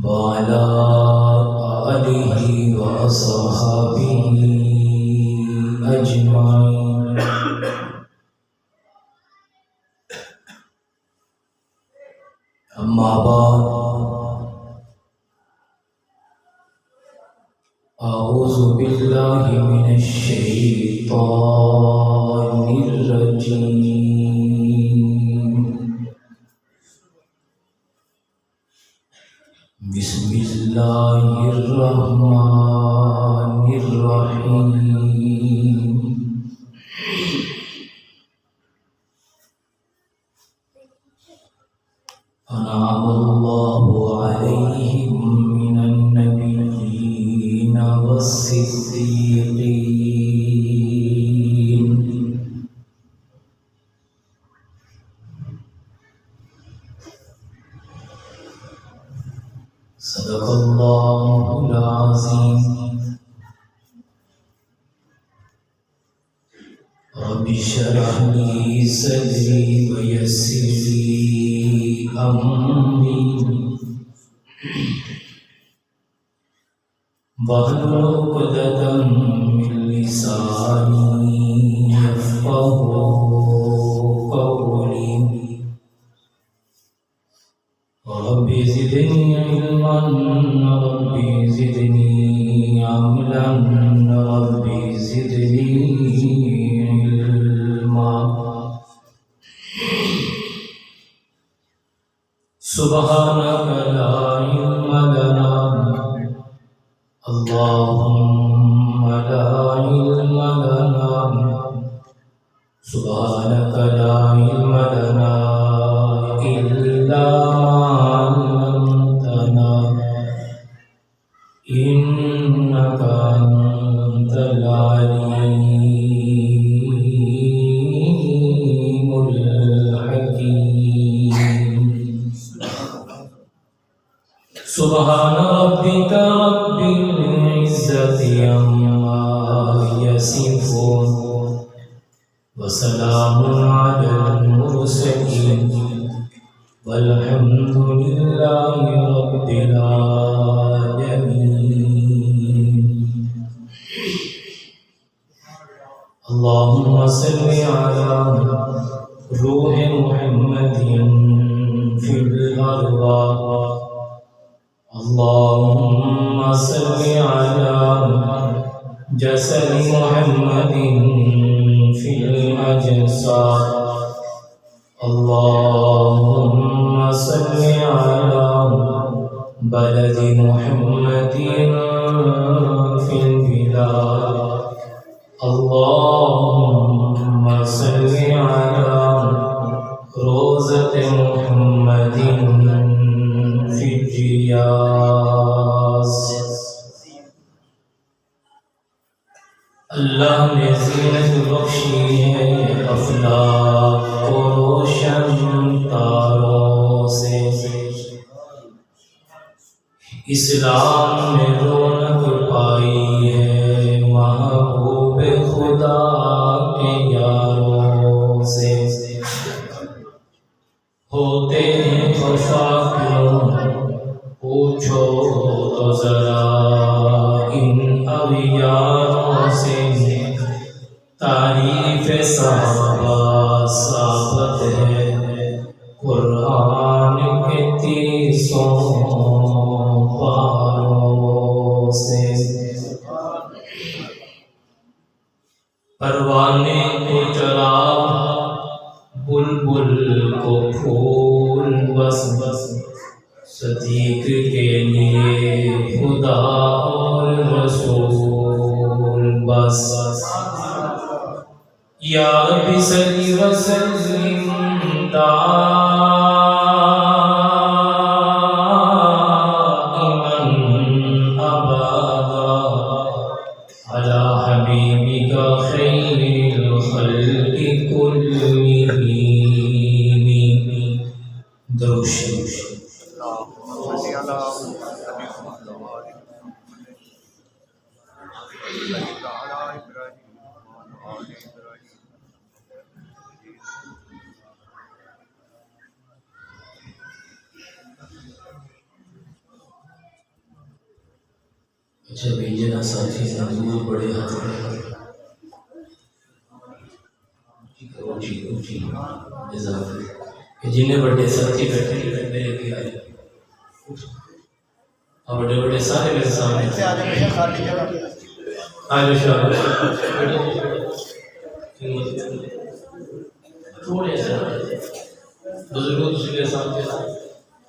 وعلى آله وصحبه أجمعين. أما بعد، أعوذ بالله من الشيطان الرجيم. بسم الله الرحمن الرحيم. أنعم الله عليهم من النبيين والصديقين صدق الله العظيم. رب اشرح لي صدري ويسر لي أمري واحلل عقدة من لساني يفقهوا قولي. رب زدني علما، رب زدني عملا، رب زدني علما. سبحانك لا علم لنا، اللهم لا علم لنا. سبحانك لا علم لنا إلا ما علمتنا، إنك أنت العليم الحكيم. سبحان ربك رب العزة عما يصفون، وسلام على المرسلين، والحمد لله رب العالمين. اللهم صل على روح محمد في الأرواح، اللهم صل على جسد محمد في الأجساد، اللهم صل على بلد محمد في البلاد، اللهم صل على روضة محمد في الرياض. اللہ نے زینت بخشی ہے افلاک کو روشن تاروں سے، اسلام نے رونق پائی ہے محبوب خدا کے یاروں سے. ہوتے ہیں خفا کیوں پوچھو تو ذرا ان اغیاروں سے، تعریف صحابہ ثابت ہے قرآن کے 30 پاروں سے. پروانے کو چراغ، بلبل کو پھول، بس صدیق کے لیے خدا اور رسول بس. یا رب صلی وسلم دائما ابدا على حبیبک خیر الخلق كلهم. درود شریف. اچھا بھیجنا ساتھی سے حضور بڑے ہاتھ جن بڑے ساتھی بیٹھے میرے بھی آئے اور بڑے بڑے سارے میرے سامنے تھوڑے سے بزرگوں کے سامنے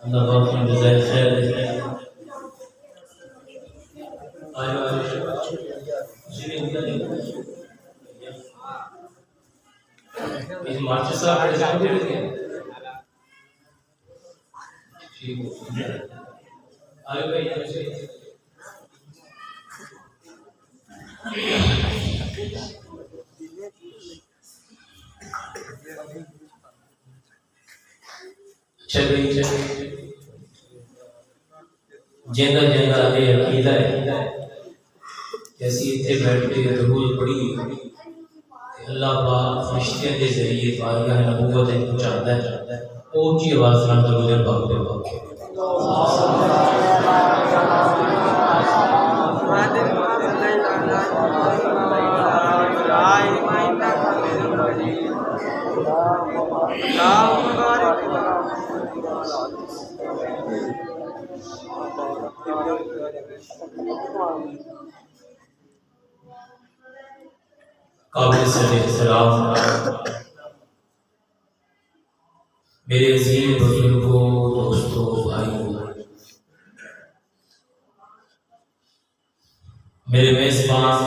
اللہ پاک کی جزائے خیر دے مارچ صاحب چلے جیندہ جیندہ یہ عقیدہ ہے جیسی اتنے بیٹھ کے درود پڑھی اللہ پاک فرشتیاں کے ذریعے بارگاہ نبوت پہنچاتا ہے اونچی آواز نال درود پاک پہ پاک قابل صدر احترام میرے عزیز بزرگوں دوستوں بھائیوں میرے میزبان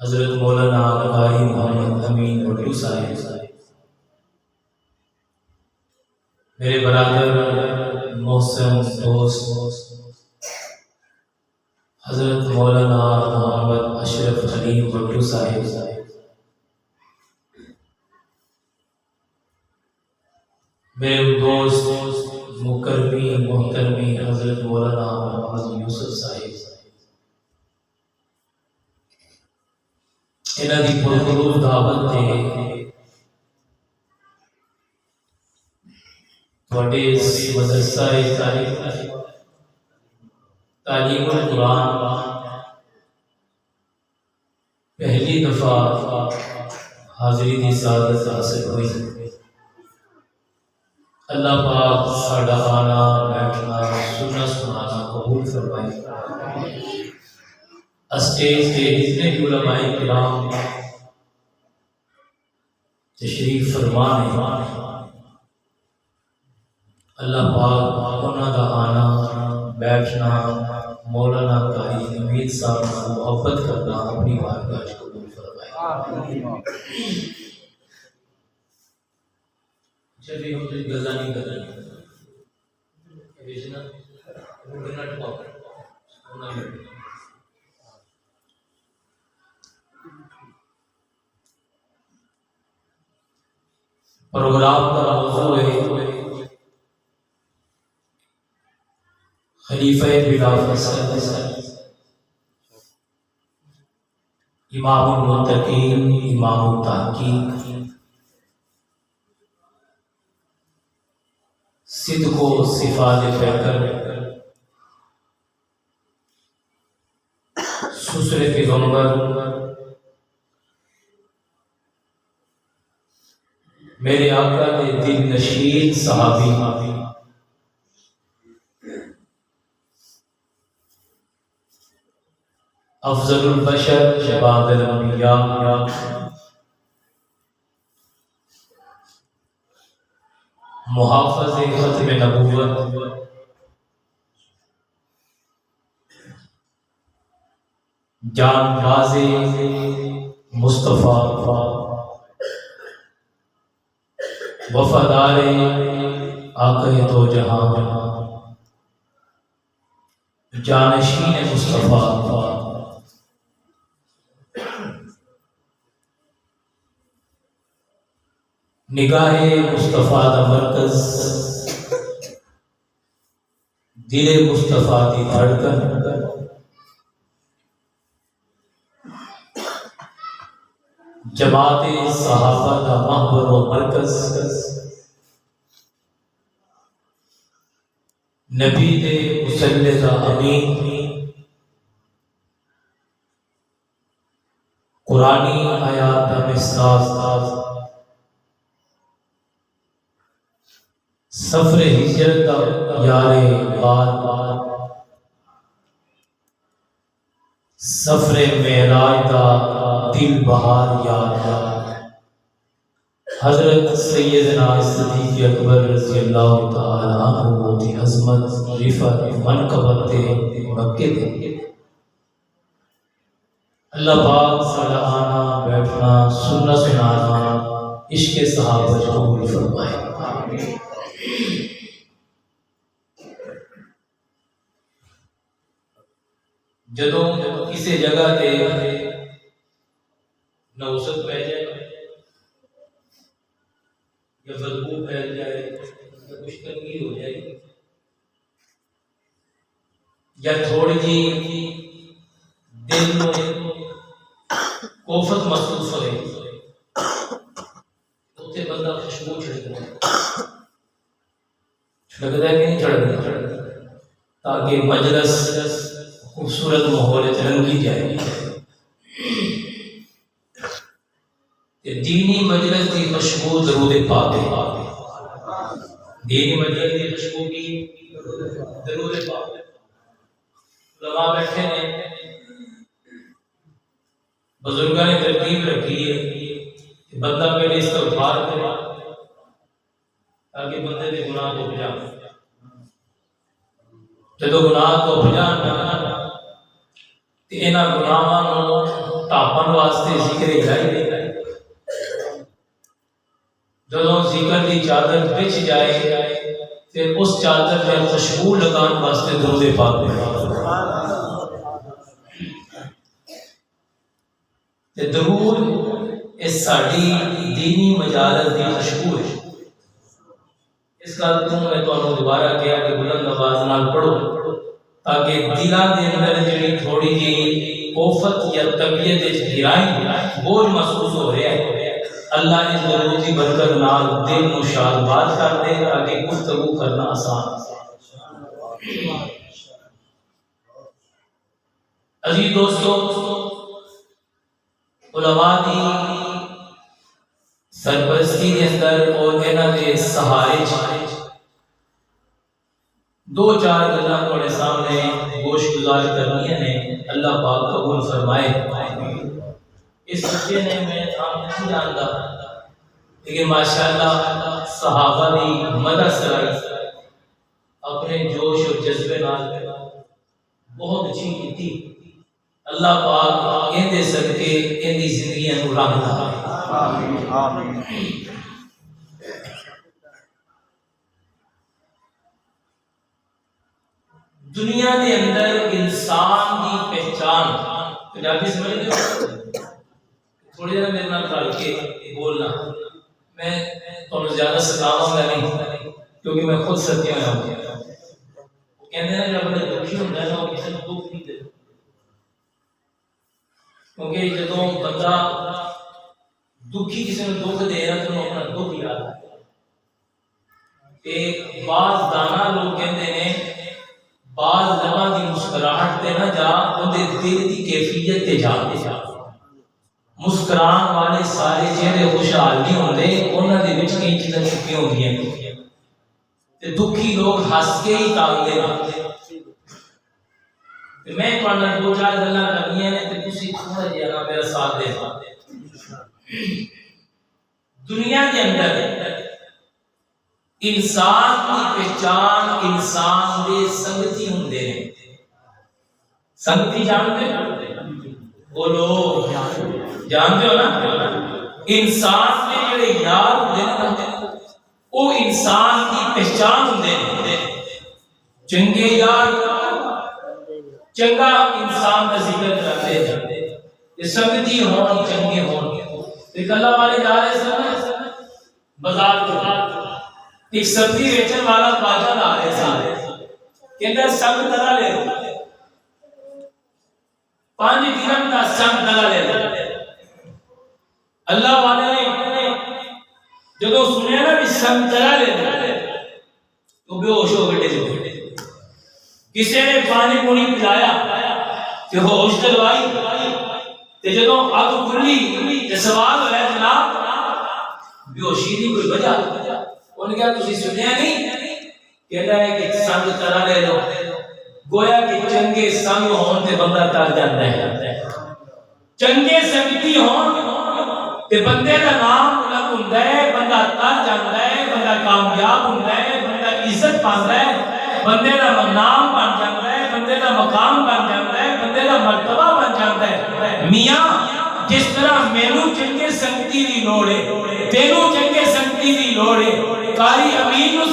حضرت مولانا قاری محمد امین بٹو صاحب میرے برادر محسن دوست حضرت مولانا محمد اشرف خلیل بٹو صاحب میرے دوست مکرمی محترمی حضرت مولانا محمد یوسف صاحب انہاں دی پرخلوص دعوت تے تواڈے اس مدرسہ تعلیم القرآن پہلی دفعہ حاضری دی سعادت حاصل ہوئی اللہ پاک ساڈا آنا بیٹھنا سننا سنانا قبول فرمائے اسٹیج پہ جتنے بھی علماء کرام تشریف فرما ہیں اللہ پاک انہاں دا آنا بیٹھنا مولانا قاری امید صاحب سے محبت کرنا اپنی بارگاہ وچ قبول فرمائے چلیے ہم گلا نہیں کر رہے پروگرام کا موضوع ہے خلیفہ بلا فصل امام المتقین امام التحقیق صدق و صفات پیکر سسر پیغمبر میرے آقا نے دل نشین صحابی افضل البشر بعد الانبیاء محافظ ختم نبوت جان باز مصطفیٰ وفادار آقا تو جہاں جانشین مصطفیٰ نگاہ مصطفیٰ دا مرکز دل مصطفیٰ دی دھڑکن جماعت صحابہ دا محور و مرکز نبی دے مسلح امین قرآنی آیات میں ساز سفر ہجرت یار بار سفر معراج دا دل بہار یار حضرت سیدنا صدیق اکبر رضی اللہ تعالی عنہ دی عظمت رفعت منقبت تے مکے دے اللہ پاک صلی آنا بیٹھنا سننا سنانا عشق صحابہ قبول فرمائے. جدوں کسی جگہ تے نوسط پہ جائے یا بدبو پھیل جائے یا کچھ تنگی ہو جائے یا تھوڑی جی دل میں کوفت محسوس ہوئے اتنے بندہ خوشبو چھڑکتا ہے کہ نہیں چھڑکتا تاکہ مجلس خوبصورت ماحول رنگی جائے. دینی مجلس کی خوشبو درود پاک ہے. دینی مجلس کی خوشبو کی درود پاک ہے. علماء بیٹھے ہیں بزرگوں نے ترتیب رکھی ہے کہ بندہ پہلے استغفار کرے تاکہ بندے کے گناہ کو بجان. جدو گناہ کو بجان تو انہاں گناہاں نوں ٹاپن واسطے ذکر الہی دے. جدو ذکر کی چادر بچ جائے پھر اس چادر میں خوشبو لگان واسطے درود پاک دے. درود اس ساڑی دینی مجالس دی خوشبو ہے. اس کا میں تو دوبارہ کیا کہ بلند آواز نال پڑھو تاکہ دلاں دے اندر جڑی تھوڑی جی کوفت یا طبیعت گرائی بوجھ محسوس ہو رہا ہے اللہ نے درود کی برکت نال دل نو شاد باد کر دے تاکہ گفتگو کرنا آسان. عزیز دوستو علماء دی سرپرستی کے اندر اور انہاں دے سہارے دو چار گلاں تھوڑے سامنے گوش گزار کرنی ہیں. اللہ پاک قبول فرمائے. اس بچے نے میں نام نہیں جانتا لیکن ماشاءاللہ صحابہ دی مدح سرائی اپنے جوش اور جذبے نال بہت اچھی کی. اللہ پاک ان دے صدقے ان دی زندگیاں نوں رنگ لا. آمین. دنیا کے اندر انسان کی پہچان پنجابی سمجھ گئے تھوڑی دیر میرے نال رل کے بولنا. میں تمہیں زیادہ سکھاواں گا نہیں کیونکہ میں خود سکھیا ہوا ہوں. وہ کہتے ہیں جب بڑا دکھی ہوتا ہے نا وہ کسی کو دکھ نہیں دیتا کیونکہ جدوں بندہ دکھی کسی نے دکھ دے رہا تو اپنا دکھ یاد ہے. بعض دانا لوگ کہتے ہیں بعض لمحہ دی مسکراہٹ تے نہ جا اودے دل دی کیفیت تے جا. مسکران والے سارے چہرے خوشحال نہیں ہوندے انہاں دے وچ کئی چیزاں چھپی ہوندیاں تے دکھی لوگ ہس کے ہی ٹالدے ہیں. میں تھوڑا دو چار گلاں کرنیاں نے تے تسی تھوڑا جہا میرا ساتھ دے. دنیا کے اندر انسان کی پہچان انسان دے سنگتی ہوندے ہیں. سنگتی جانتے ہو؟ بولو جانتے ہو نا. انسان کے جڑے یار ہوندے ہیں وہ انسان کی پہچان ہوندے ہیں. چنگے یار چنگا انسان کا ذکر کرتے ہیں. یہ سنگتی ہون چنگے ہون. ایک اللہ والے جا رہے سن بازار جو ایک سبزی بیچن والا باجا لا رہے سارے کہتا سنگ تلا لے لو 5 درہم کا سنگ تلا لے لو. اللہ والے نے جب سنیا نا بھی سنگ تلا لے لو تو بے ہوش ہو گئے. کسی نے پانی پونی پلایا تے ہوش دلوائی تے جدوں اگ کھلی تے سوال ہویا جناب بیہوشی دی کوئی وجہ؟ انہوں نے کہا تسی سنیا نہیں؟ کہتا ہے کہ سنگ طرح لے لو گویا کہ چنگے سنگ ہون تے بندہ تر جاتا ہے چنگے سنگتی ہون تے بندے دا نام بلند ہوندا ہے بندہ تر جاندا ہے بندہ کامیاب ہوندا ہے بندہ عزت پاندا ہے بندے دا نام بن جاندا ہے بندے دا مقام بن جاندا ہے بندے دا مرتبہ بن جاندا ہے میاں جس طرح مینوں چنگے سنگتی دی لوڑ ہے تینوں چنگے سنگتی دی لوڑ ہے قاری امین نوں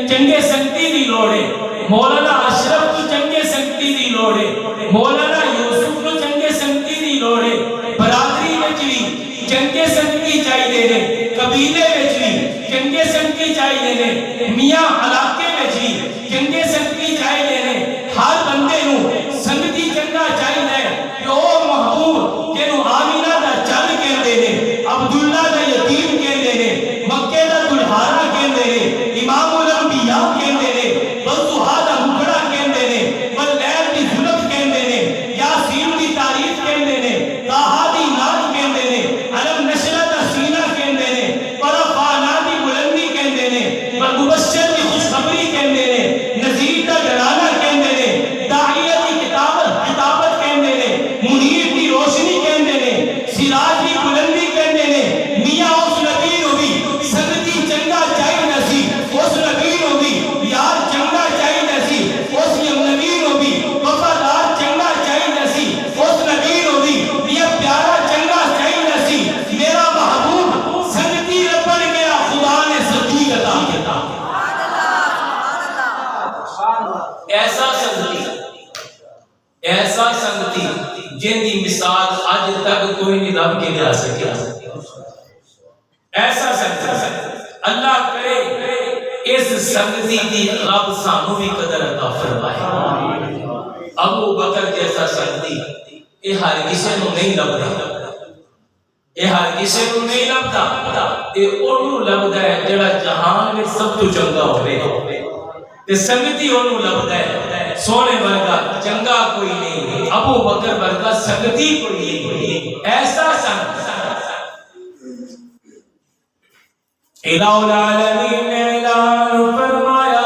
چنگے سنگتی دی لوڑ ہے مولانا اشرف کو چنگے سنگتی دی لوڑ ہے مولانا یوسف کو چنگے سنگتی دی لوڑ ہے برادری وچ وی چنگے سنگتی چاہیے نے قبیلے وچ وی چنگے سنگتی چاہیے نے میاں علاقے وچ وی چنگے سنگتی چاہیے نے ہر بندے نوں سنگتی چنگا چاہیے کہ او محبوب جنوں آمینہ دا چن کہندے نے عبداللہ دا یتیم کہندے نے مکے دا دلہارا کہندے نے امام الانبیاء کہندے نے بلطہا دا مکڑا کہندے نے واللیل دی ظلف کہندے نے یاسین دی تعریف کہندے نے طٰہٰ دی نعت کہندے نے علم نشرہ دا سینہ کہندے نے ورفعنا دی بلندی کہندے نے مبشر دی خوشخبری کہندے نے نذیر دا ڈرانا کہندے نے داعیہ دی کتابت کہندے نے منیر دی روشنی کہندے نے سراج دی بلندی کہندے نے میاں اس نبی نو بھی سنگتی چنگا چاہیے سی اس نبی نو بھی یار چنگا چاہیے سی اس نبی نو بھی وفادار چنگا چاہیے سی اس نبی نو بھی یہ پیارا چنگا چاہیے سی میرا محبوب سنگتی ربن گیا خدا نے سچی عطا کیتا ایسا سنگتی جن دی مثال اج تک کوئی نہیں لب کے لیا سکیا ایسا سنگتی اللہ کرے اس سنگتی دی رب سانو بھی قدر عطا فرمائے ابو بکر جیسا سنگتی یہ ہر کسی نو نہیں لبدا یہ ہر کسی نو نہیں لبدا یہ اونوں لبدا ہے جڑا جہان میں سب تو چنگا ہوے تے سنگتی اونوں لبدا ہے سونے ورگا چنگا کوئی نہیں ابو بکر ورگا سنگتی کوئی نہیں ایسا سنگ الہ العالمین نے اعلان فرمایا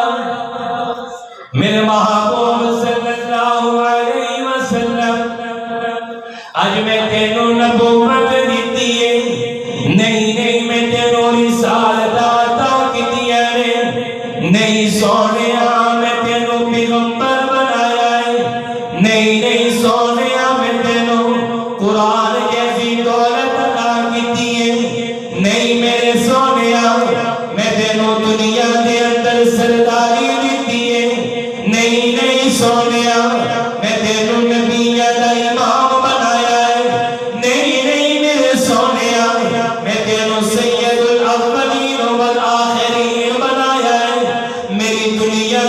میرے محبوب صلی اللہ علیہ وسلم آج میں تینوں نبوت دیتی ہے نہیں میں تینوں رسالت عطا کیتی ہے نہیں سونیا میں تینوں پیغمبر بنایا ہے نہیں سونیا میں تینوں قرآن جیسی دولت عطا کیتی ہے نہیں میرے سونیا میں تینوں دنیا دے اندر سرداری دیتی ہے نہیں سونیا میں تینوں نبیہ دا امام بنایا ہے نہیں میرے سونیا میں تینوں سید الاولین والآخرین بنایا ہے میری دنیا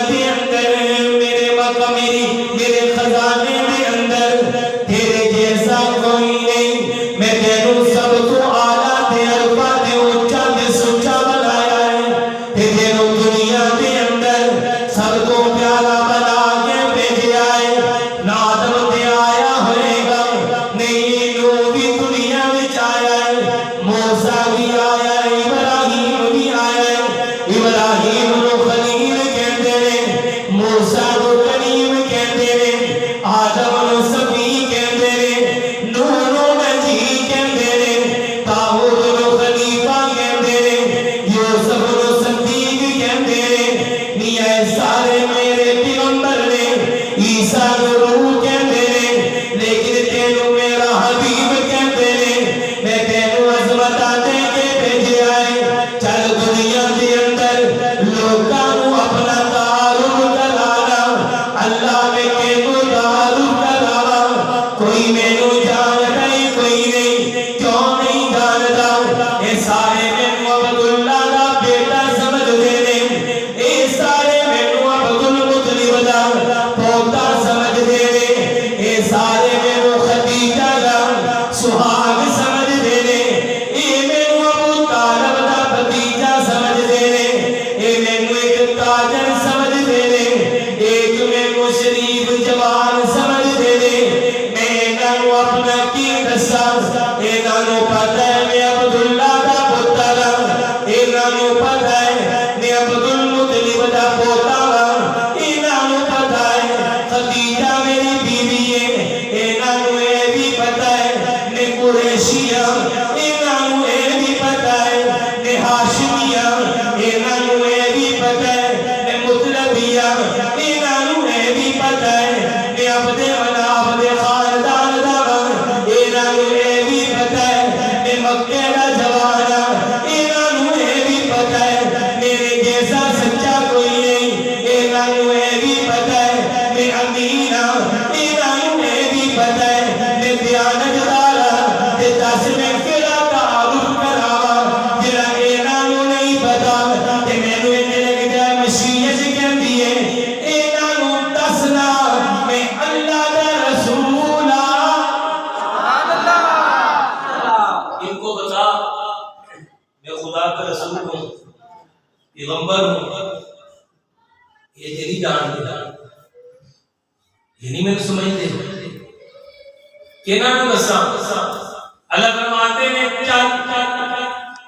نوں پتہ ہے میں عبد المطلب دا پوتا وا انہاں نوں پتہ ہے خدیجہ میری بیوی ہے انہاں نوں اے بھی پتہ ہے میں قریشی ہاں انہاں نوں اے بھی پتہ ہے میں ہاشمی ہاں انہاں نوں اے بھی پتہ ہے میں مطلبی ہاں انہاں نوں اے بھی پتہ ہے میں عبد مناف دے خاندان دا ہاں انہاں نوں اے بھی پتہ ہے میں مکے دا جوان ہاں انہاں نوں اے بھی پتہ ہے میرے جیسا سچا کوئی نہیں انہاں نوں اے بھی پتہ ہے میں امین ہاں انہاں نوں اے بھی پتہ ہے میں دیانتدار ہاں تے دس میں کیڑا تعارف کراواں جڑا انہاں نوں نہیں پتہ تے مینوں انج لگدا ہے مشیت کہندی ہے انہاں نوں دسنا میں اللہ دا رسول ہاں ان کو بتا میں خدا کا رسول ہوں پیغمبر ہوں یہ تیری جان دے یہ نہیں میں سمجھتے کہ نہ بسا اللہ فرماتے ہیں چل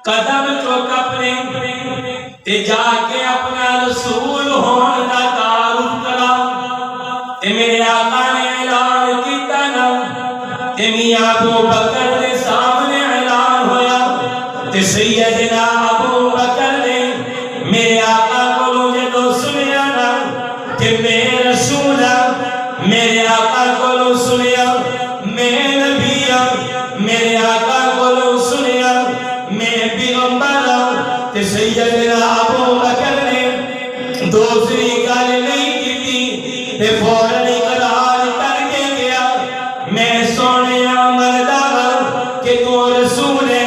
قدم چوک اپنے تے جا کے اپنا رسول ہون دا تعارف کرا تے میرے آقا نے اعلان کیتا نا تے میاں ابو بکر دے سامنے اعلان ہویا تے سیدنا ابو بکر نے میرے آقا کو جدو سنیا نا کہ میں رسول ہاں میرے آقا کو سنیا میں نبی ہاں میرے آقا کو سنیا میں پیغمبر ہاں تے سیدنا ابو بکر نے دوسری گل نہیں کی تے فوراً اقرار کر کے گیا میں سونیا مردا ہاں کہ تو رسول ہے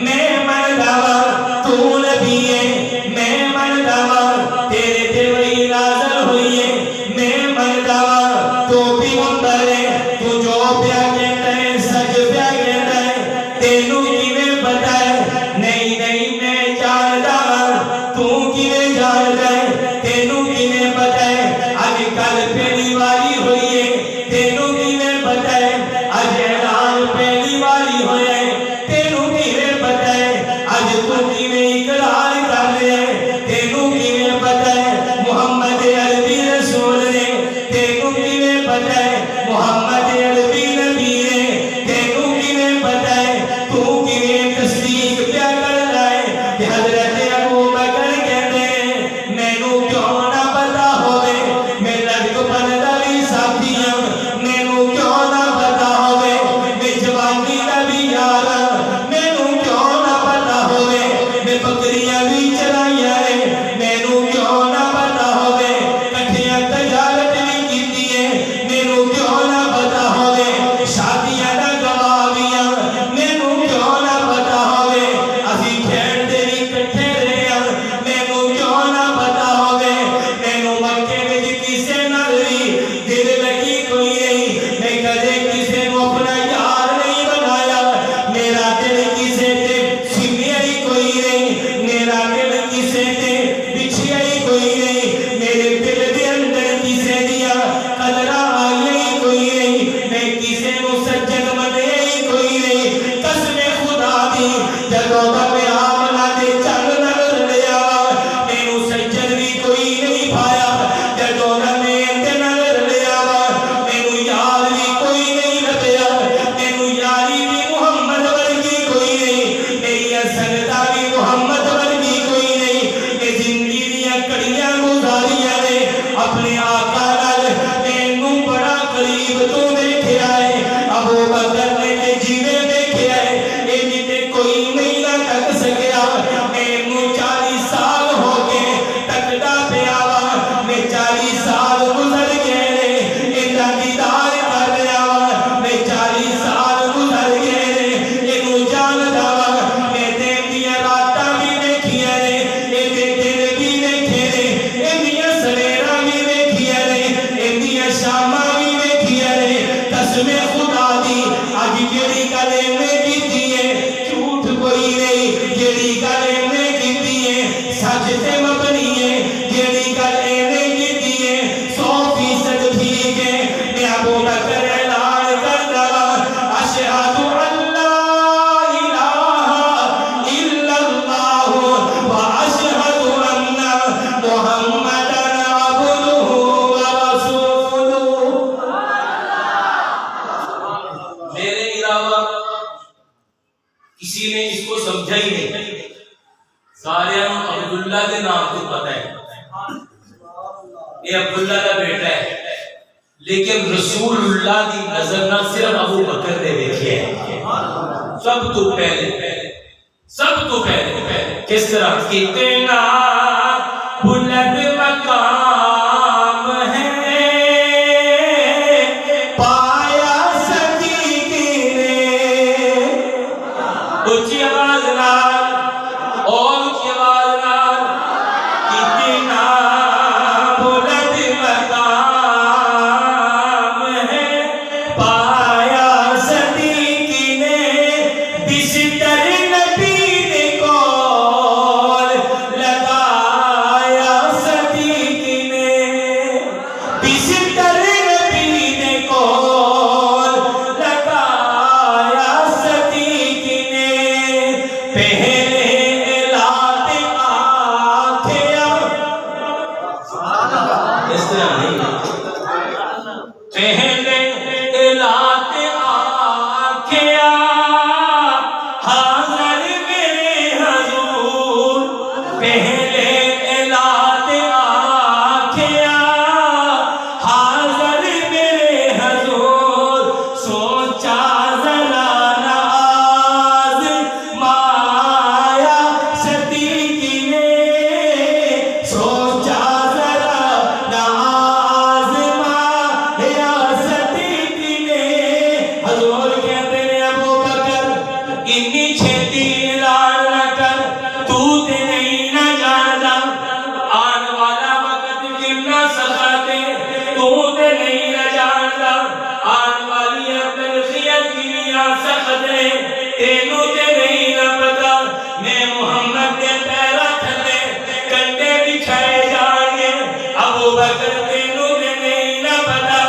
میں مردا ہاں تو نبی ہے میں مردا ہاں تیرے تے وحی نازل ہوئی ہے میں مردا ہاں تو پیغمبر ہے تو جو پیا کہتا ہے سچ پیا کہتا ہے تینوں کیویں پتہ ہے نہیں نہیں میں جاندا ہاں تو کیویں جاندا ہے تینوں کیویں پتہ ہے اج کل پہلی واری ہوئی ہے تینوں کیویں پتہ ہے اج اعلان پہلی واری ہویا ہے تینوں کیویں پتہ ہے اج تو کیویں اقرار کر رہا ہے تینوں کیویں پتہ ہے محمد عربی رسول نے تینوں کیویں پتہ ہے محمد عربی نبی نے تینوں کیویں پتہ ہے تو کیویں تصدیق پیا کرنا ہے کہ حضرت ابو بکر کہتے ہیں مینوں کیوں نہ پتہ ہوے میں لڑکپن دا بھی ساتھی ہاں مینوں کیوں نہ پتہ ہوے میں جوانی دا بھی یار ہاں مینوں کیوں نہ پتہ ہوے میں بکریاں بھی چرائیاں نے مینوں کیوں نہ پتہ ہوے کٹھیاں تجارت بھی کیتی ہے مینوں کیوں نہ پتہ ہوے شادیاں دا گواہ بھی ہاں مینوں کیوں نہ پتہ ہوے اسی کھیڈدے بھی کٹھے رہے ہاں مینوں کیوں نہ پتہ ہوے مینوں مکے وچ کسے نال بھی دل لگی کوئی نہیں میں کدے کسے نوں اپنا یار نہیں بنایا میرا دل کسے تے سمیا ہی کوئی نہیں میرا دل کسے تے بچھیا ہی کوئی نہیں میرے دل دے اندر کسے دیا قدراں آئی ہی کوئی نہیں میں کسے نوں سجن منیا ہی کوئی نہیں قسم خدا دی جدوں دا میں آمنا دے چل نال رلیا مینوں سجن بھی کوئی نہیں پایا جدوں دا میں تے نال رلیا مینوں یار بھی کوئی نہیں لبیا مینوں یاری بھی محمد ورگی کوئی نہیں میری سنگتا بھی محمد ورگی کوئی نہیں میں زندگی دیاں کڑیاں گزاریاں نے اپنے آقا نال مینوں بڑا قریب تو دیکھیا ہے ابو بکر نے تے جیویں دیکھیا ہے انج تے کوئی نہیں نہ تک سکیا مینوں 40 سال ہو گئے تکدا پیا وا میں 40 سال گزر گئے نے اندا دیدار کر رہا وا میں 40 سال گزر گئے نے اینوں جاندا وا میں تے دیاں راتاں بھی ویکھیاں نے ایندے دن بھی ویکھے نے ایندیاں سویراں بھی ویکھیاں نے ایندیاں شاماں بھی ویکھیاں نے قسم خدا دی اج جیڑی گل میں کیتی ہے جھوٹ کوئی نہیں جیڑی گل میں کیتی ہے سچ تے مبنی ہے جیڑی گل میں کیتی ہے 100% ٹھیک ہے میں ابو بکر اعلان کردا اشہد ان لا الہ الا اللہ و اشہد عبداللہ کے نام تو پتہ ہے، یہ عبداللہ کا بیٹا ہے، لیکن رسول اللہ کی نظر نہ صرف ابو بکر نے دیکھے ہیں سب تو پہلے کس طرح کتنا بلند مقام ہے پایا صدیق نے، اونچی آواز نال اور اونچی آواز نال، کتنا بلند مقام ہے پایا صدیق نے، بستر نبی نے کول لگایا صدیق نے، بستر نبی نے کول لگایا صدیق نے، پہلے اعلان آنکھیا، اس طرح نہیں، پہلے اعلان آنکھیا حاضر میرے حضور، پہلے اعلان آنکھیا حاضر میرے حضور، سوچا ذرا ناز مایا صدیق نے، سوچا ذرا ناز مایا صدیق نے، حضور کہتے ہیں ابو بکر انی چھیتی اعلان نہ کر، تو تے نہیں نہ جاندا آن والا وقت کتنا سخت ہے، تو تے نہیں نہ جاندا آن والی تلخیت کتنی سخت ہے، تینوں تے نہیں نہ پتا، میں محمد کے پیرا تھلے کنڈے بچھائے جان گے، ابو بکر تینوں تے نہیں نہ پتا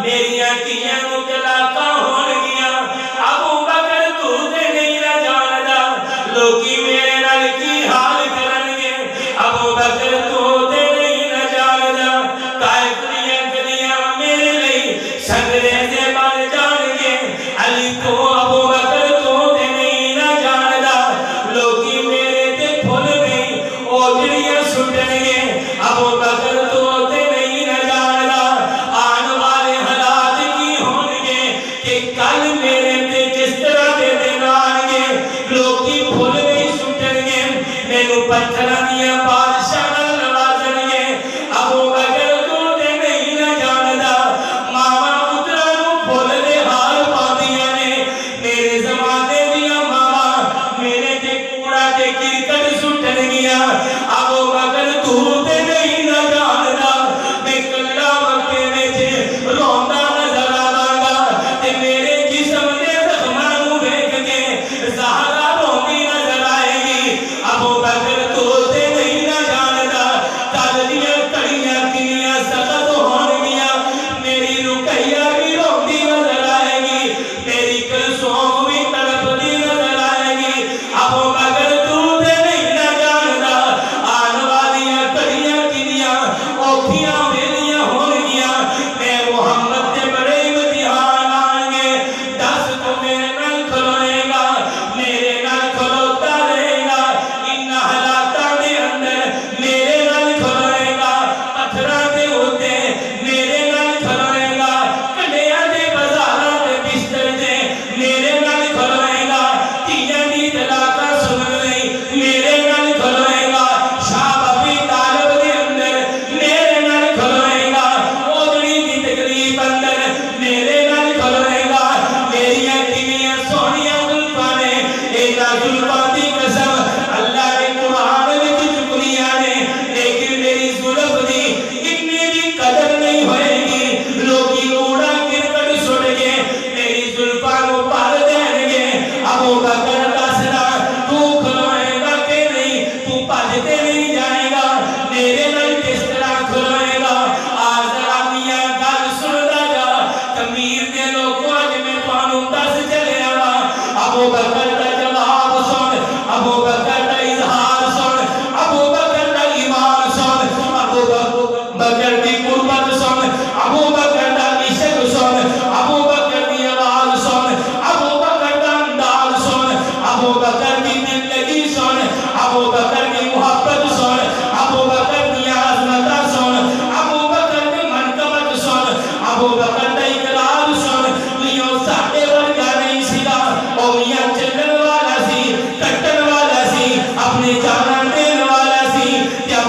میریاں کیاں نو طلاقاں ہون گیاں، ابو بکر تو تے نہیں نہ جاندا لوکی میرے نال کی حال کرن گے، ابو بکر تو تے نہیں نہ جاندا طائف دیاں گلیاں میرے لئی سنگریزے بن جان گے، علی تو ابو بکر تو تے نہیں نہ جاندا لوکی میرے تے پھل نہیں اوجڑیاں سٹن گے، ابو بکر تو تے نہیں نہ جاندا آن والے حالات کی ہون گے کہ کل میرے تے جس طرح دے دن آن گے لوکی پھل نہیں سٹن گے، مینوں پتھراں دیاں بارشاں نال نوازن گے، ابو بکر تو تے نہیں نہ جاندا ماواں پتراں نوں پھل دے ہار پاندیاں نے، میرے زمانے دیاں ماواں میرے تے کوڑا تے کرکٹ سٹن گیاں، ابو بکر تو تے نہیں نہ جاندا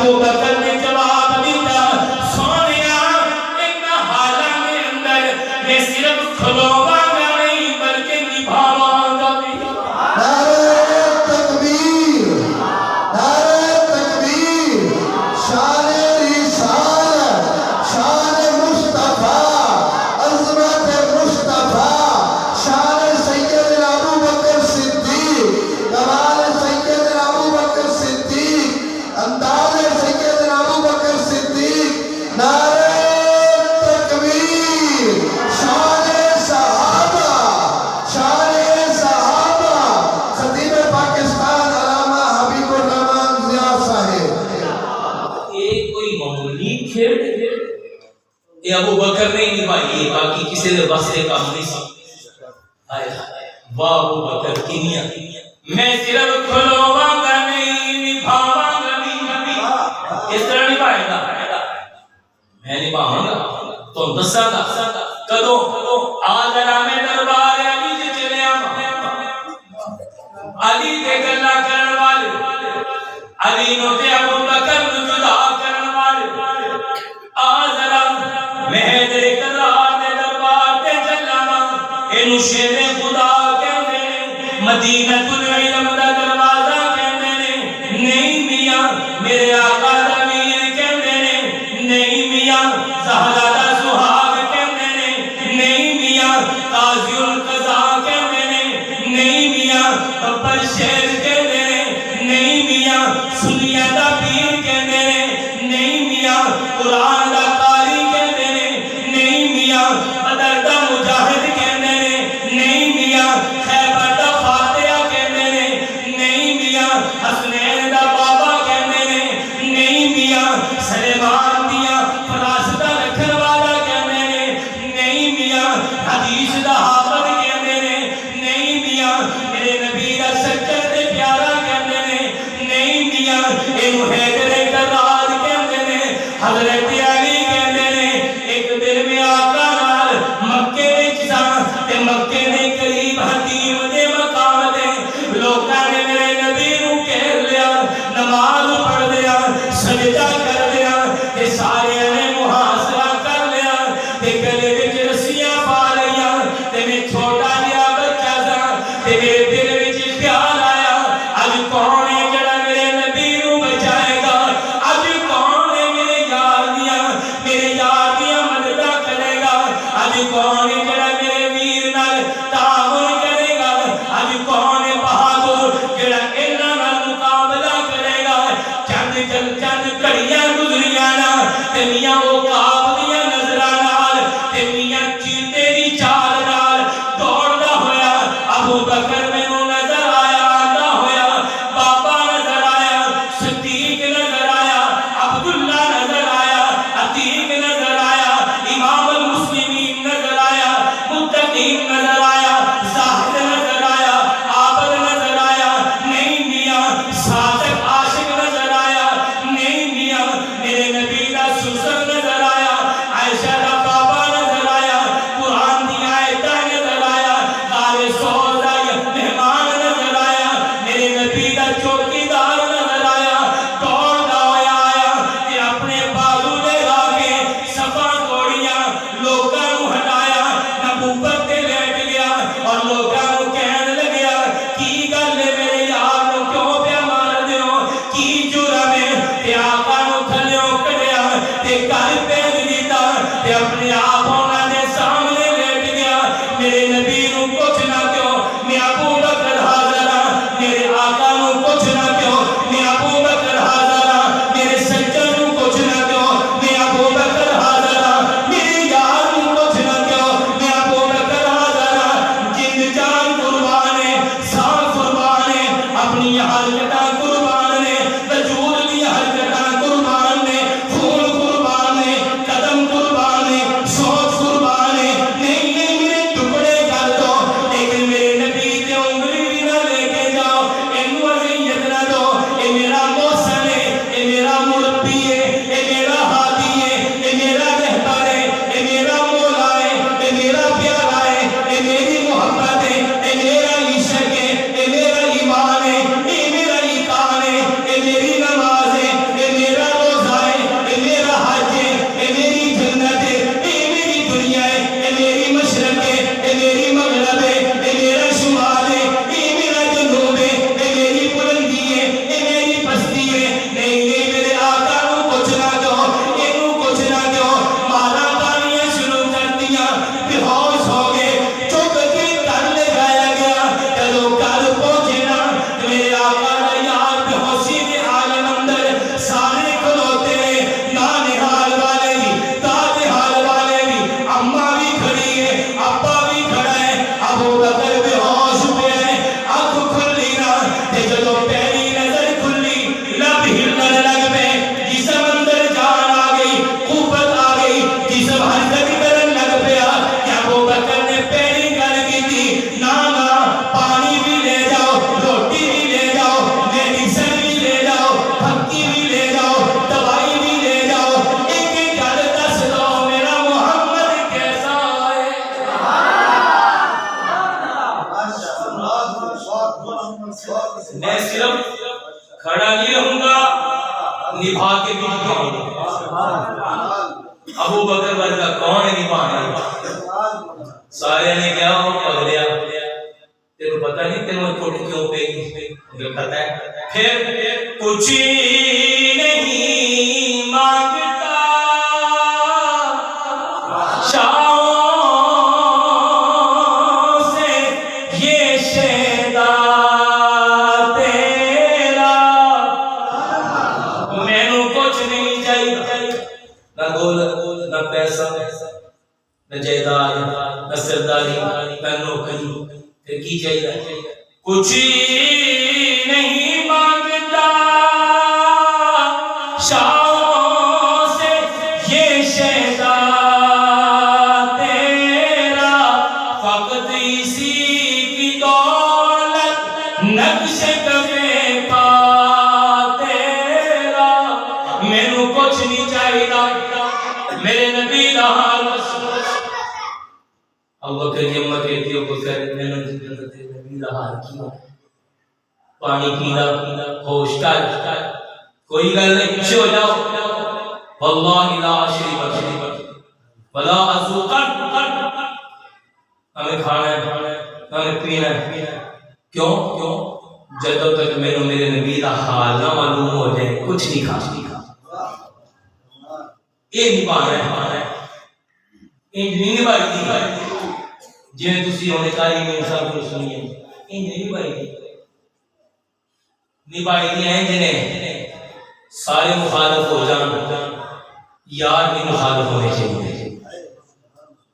ابو بکر نے جواب دیتا سونیا ان حالات کے اندر میں صرف کھلواں گا نہیں بلکہ نبھاواں گا بھی. نعرہ تکبیر، نعرہ تکبیر، شان رسالت، شان مصطفیٰ، عظمت مصطفیٰ، شان سیدنا ابو بکر صدیق، کمال سیدنا ابو بکر صدیق، انداز سیدنا ابو بکر صدیق. نعرہ تکبیر، شان صحابہ، شان صحابہ. خطیب پاکستان علامہ حبیب الرحمان ضیاء صاحب. یہ کوئی معمولی کھیل یہ ابو بکر نے نبھائی باقی کسی نے بس سے کام نہیں سا. واہ ابو بکر کنیا میں صرف کھلواں گا نہیں نبھاواں گا بھی. اس طرح نبھائے گا میں نبھاواں گا تو دساں گا کدوں آذرا میں دربار علی سے چلے علی دے گلا کرن والے علی نو تے ابو بکر نو جدا کرن والے آذرا میں دے کرار دے دربار تے چلانا اینو شیر خدا کہندے نے مدینہ العلم دا دروازہ کہندے نے نہیں میاں میرے آقا دا ویر کہندے نے نہیں میاں زہرا دا سہاگ کہندے نے نہیں میاں قاضی القضاء کہندے نے نہیں میاں ببر شیر کہندے نے نہیں میاں سنیہ دا پیر کہندے نے نہیں میاں قرآن دا قاری کہندے نے نہیں میاں بدر دا مجاہد کہندے نے نہیں میاں خیبر دا فاتحہ کہندے نے نہیں میاں حسنین دا بابا کہندے نے نہیں میاں سلیمان دیا فراستہ رکھن والا کہندے نے نہیں میاں حدیث دا حافظ کہندے نے نہیں میاں میرے نبی دا سچر تے پیارا کہندے نے نہیں میاں اینو حیدر کرار کہندے نے حضرت علی کہندے نے ایک دن میں آقا نال مکے وچ ساں تے مکے دے قریب حتیم دے مقام تے لوکاں نے میرے نبی نو گھیر لیا نماز پڑھ لیا سجدہ کر لیا تے سارے نے محاصرہ کر لیا تے گلے وچ رسیاں پا لیا تے میں چھوٹا جہا بچہ سا تے میرے دل وچ خیال آیا اج کون ہے جڑا میرے نبی نو بچائے گا اج کون ہے میرے یار دیاں مدداں کرے گا اج کون ہے جڑا میرے ویر نال تعاون کرے گا اج کون ہے بہادر جڑا انہاں نال مقابلہ کرے گا. چند گھڑیاں گزریاں نا تے میاں وہ کعب دیاں نظراں نال تے میاں چیتے دی چال نال دوڑدا ہویا ابو بکر مینوں نظر آیا آندا ہویا بابا نظر آیا صدیق نظر آیا عبداللہ نظر آیا عتیق نظر آیا امام المسلمین نظر آیا متقین نظر آیا زاہد نظر آیا عابد نظر آیا نہیں میاں صادق عاشق نظر آیا نہیں میاں میرے نبی دا سسر نظر آیا عائشہ دا بابا نظر آیا قرآن دی آیتاں نظر آیا غار سور دا مہمان نظر آیا میرے نبی دا چوکیدار نظر آیا دوڑدا ہویا آیا تے اپنے بازو دے لا کے صفاں توڑیاں لوکاں نوں ہٹایا نبوت تے لیٹ گیا اور لوکاں نوں کہن لگیا کی گل ہے میرے یار نوں کیوں پیا مار دیو کی جرم ہے تے آقا نوں تھلیوں کڈیا تے گل بھیج دیتا تے اپنے آپ انہاں دے سامنے لیٹ گیا میرے نبی نوں کچھ نہ کیوں میں ابو بکر حاضر ہاں میرے آقا نوں کچھ نہ کیوں میں ابو بکر حاضر ہاں میرے سجن نوں کچھ نہ کیوں میں ابو بکر حاضر ہاں میرے یار نوں کچھ نہ کیوں میں ابو بکر حاضر ہاں جن جان قربان ہے سان قربان ہے اپنی حرکتاں قربان ہے وجود دی حرکتاں قربان ہے خون قربان ہے قدم قربان ہے سوچ ابو بکر ورگا کون ہے نبھانا؟ سارے نے کیا وہ پگڑیا تیرے پتہ نہیں تیرے چوٹ کیوں پہ مجھے پتہ ہے پھر کچھ نہیں مانگتا شاہوں سے یہ شیدا تیرا میں نو کچھ نہیں چاہیے نہ دولت نہ پیسہ نہ جائیداد نہ سرداری نہ نوکری پھر کی چاہیے کچھ نہیں مانگتا شاہوں سے یہ شیدا تیرا فقط اسی کی دولت نقش کبے پا تیرا میں نو کچھ نہیں چاہیے میرے نبی دا حال ابو بکر کی امت کہتی ہے ابو بکر میں نے نبی دا حال کیا پانی پینا ہوش کر کوئی گل نہیں پیچھے ہو جاؤ واللہ لا شریک ولا ازوق ہمیں کھانا ہے ہمیں پینا ہے کیوں جب تک میرے نبی دا حال نہ معلوم ہو جائے کچھ نہیں کھا یہ نہیں پانا ہے انج نہیں نبھائی تھی جی تسی ہونے کاری میں انسان کو سنیے انج نہیں نبھائی تھی ہیں جنہیں سارے مخالف ہو جان یار بھی مخالف ہونے چاہیے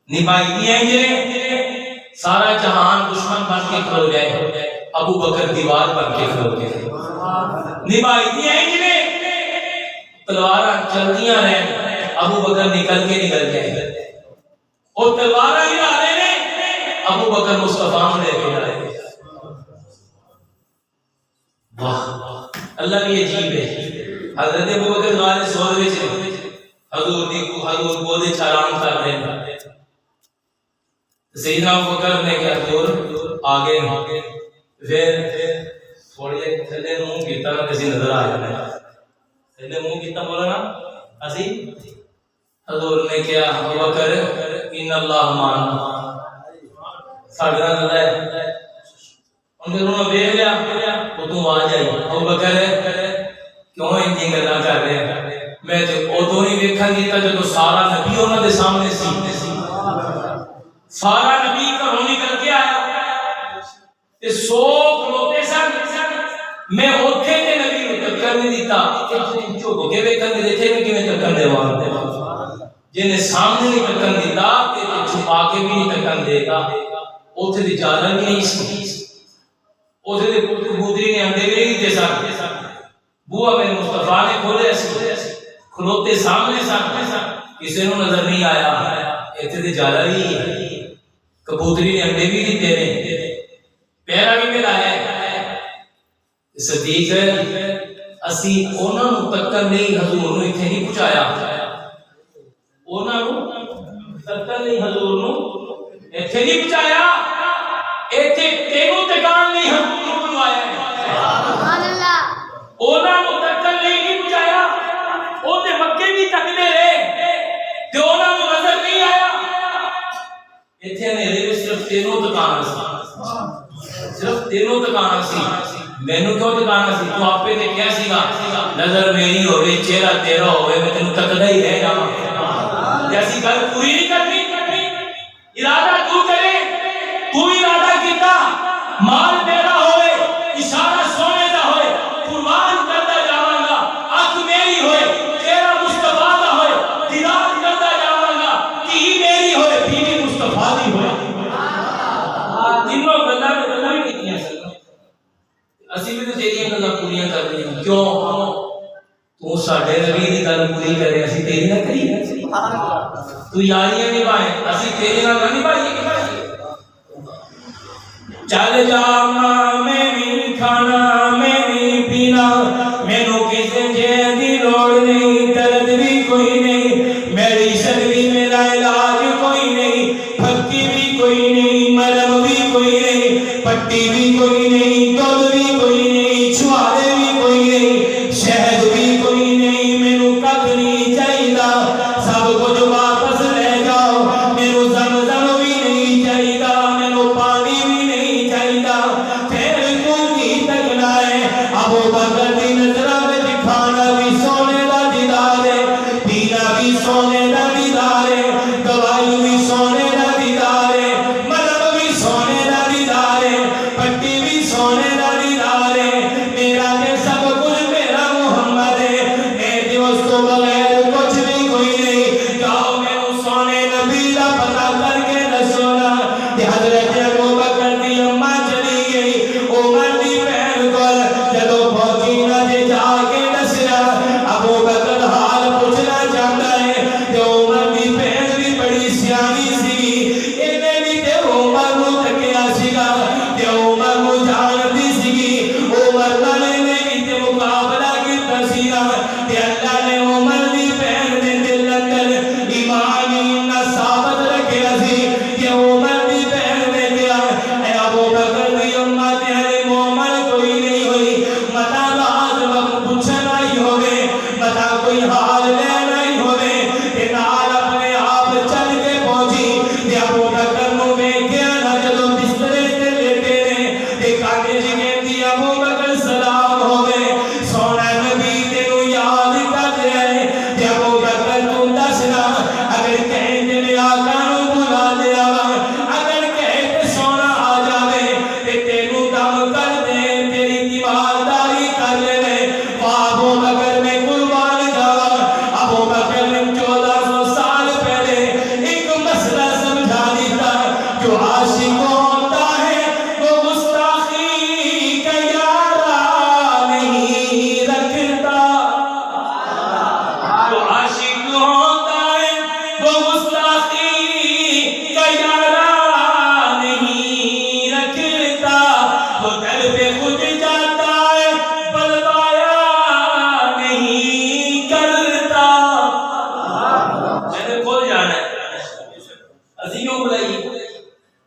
نبھائی تھی ہیں جنہیں سارا جہان دشمن بن کے کھلو جائے ابو بکر دیوار بن کے کھلو جائے نبھائی تھی ہیں جنہیں تلوارہ چلدیاں رہیں ابو بکر نکل جائے اور تلوارہ ہی آنے نے ابو بکر مصطفیٰ میں لے کے جائے واہ اللہ کی عجیب ہے حضرت ابو بکر غار سور وچ حضور کو دے چالان کر رہے ہیں سیدنا ابو بکر نے کیا حضور آگے پھر تھوڑی تھلے منہ کیتا نہ کسی نظر آ جانا تھلے منہ کیتا بولا نا اسی حضور نے کیا ابو بکر ان اللہ معنا ساڈے نال ہے ان کے انہوں نے دیکھ لیا وہ تو آ جائے ابو بکر کیوں انجی گلا کر رہے ہیں میں تو ادو نہیں دیکھن دیتا جب سارا نبی انہوں نے سامنے سی سارا نبی گھروں نکل کے آیا تے سو کھلوتے سن میں اوتھے تے نبی نوں ٹکر نہیں دیتا چوک کے ویکھن دے تھے میں کیویں ٹکر دیواں جنہیں سامنے نہیں ٹکن دیتا کہ چھپا کے بھی نہیں ٹکن دے گا اوتھے دی اجازت بھی نہیں سی اوتھے دے کبوتری نے انڈے بھی نہیں دے سکتے بوا میں مصطفیٰ نے کھولے کھلوتے سامنے کسی نو نظر نہیں آیا ایتھے دی اجازت ہی کبوتری نے انڈے بھی دیتے نے پیرا بھی ملایا صدیق اسی انہاں نو ٹکن نہیں حضور نو ایتھے نہیں پہنچایا انہاں نو ٹکن نہیں حضور نو ایتھے نہیں پہنچایا ایتھے تینوں ٹکان نہیں حضور نو بلوایا سبحان اللہ انہاں نو ٹکن نہیں پہنچایا او تے مکے بھی تکدے رہے تے انہاں نو نظر نہیں آیا ایتھے اندھیرے وچ صرف تینوں ٹکان سی صرف تینوں ٹکان سی مینوں کیوں ٹکانا سی تو آپے تے کیا سی گا نظر میری ہوے چہرہ تیرا ہوے میں تینوں تکدا ہی رہ جاواں جیسی گل پوری نہیں کرنی ارادہ تو کرے تو ارادہ کیتا مال تیرا ہوئے اشارہ سونے دا ہوئے قربان کرتا جاواں گا اکھ میری ہوئے چہرہ مصطفیٰ دا ہوئے دیدار کرتا جاواں گا کہ میری ہوئے بیوی مصطفیٰ دی ہوئے تینوں گلاں بھی کیتیاں سن اسی بھی تو تیریاں گلاں پوریاں کر رہے ہیں کیوں تو ساڈے نبی دی گل پوری کرے اسی تیری نہ کری تو یاریاں نبھائیں اسی تیرے نال نہ نبھائیے چل جا میں نہیں کھانا میں نہیں پینا مینوں کسے جے دی لوڑ نہیں درد بھی کوئی نہیں میری شرمی میرا علاج کوئی نہیں پھکی بھی کوئی نہیں مرم بھی کوئی نہیں پٹی بھی کوئی نہیں دودھ بھی کوئی نہیں چھوارے بھی کوئی نہیں شہد بھی کوئی نہیں مینوں کھ نہیں چاہیے سب کچھ واپس لے جاؤ میرے زمزم بھی نہیں چاہیے میرے پانی بھی نہیں چاہیے پھر تو کی تکنا ہے ابو بکر دی نظرہ میں کھانا بھی سونے دا دیدار ہے پینا بھی سونے دا دیدار ہے دوائی بھی سونے دا دیدار ہے مطلب بھی سونے دا دیدار ہے پٹی بھی سونے دا دیدار ہے میرا تے سب کچھ میرا محمد ہے اے دوست تو بغیر کچھ بھی کوئی نہیں جاؤ میرے سونے نبی دا پتہ کر کے دسونا کہ حضرت ابو بکر دی اماں چلی گئی عمر دی بہن کول جدوں پہنچی نہ دے جا کے دسیا ابو بکر حال پوچھنا چاہتا ہے کہ عمر دی بہن بھی بڑی سیانی سی انہیں بھی تے عمر نو تکیا سیگا تے عمر نو جانتی سیگی عمر والے نے بھی تے مقابلہ کیتا سیگا تے اللہ نے عمر دی بہن دے دل اندر ایمان انہاں ثابت رکھیا سی کہ عمر دی بہن نے کیا اے ابو بکر دی اماں تے ہلے مومن کوئی نہیں ہوئی متا راز وقت پوچھنا ہی ہوئے متا کوئی حال لینا ہی ہوئے کہ نال اپنے آپ چل کے پہنچی کہ ابو بکر نو ویکھیا نہ جدوں بسترے تے لیٹے نے تے کانے جی کہندی ابو بکر سلام ہوئے سونا نبی تینوں یاد کر رہا ہے کہ ابو بکر تو دسنا اگر کہیں تے میرے آقا نو بلا لیا اگر کہیں تے سونا آ جاوے تے تینوں دم کر دے تیری دیوارداری کر لے ابو بکر میں قربان جاوا ابو بکر نے 1400 سال پہلے ایک مسئلہ سمجھا دیتا جو عاشق ہوتا ہے وہ گستاخی کا یارہ نہیں رکھتا جو عاشق ہوتا ہے وہ گستاخی کا یارہ نہیں رکھتا وہ در پہ خود جاتا ہے بلوایا نہیں کرتا میں نے کھول جانا ہے اسی کیوں بلائی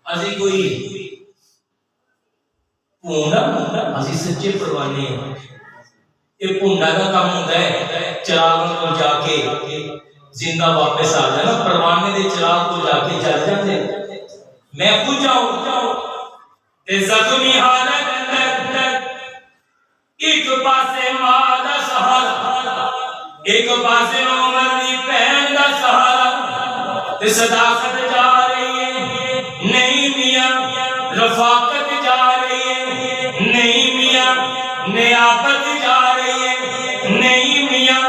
اسی کوئی پونڈا اسی سچے پروانے ہیں یہ پونڈا کا کام ہوتا ہے چراغ کو جا کے زندہ واپس آ جانا پروانے دے چراغ کو جا کے چل جاتے میں خود جاؤں تے زخمی حالت اندر ایک پاسے ماں دا سہارا ایک پاسے عمر دی بہن دا سہارا تے صداقت جا رہی ہے نہیں میاں رفاقت جا رہی ہے نہیں میاں نیابت جا رہی ہے نہیں میاں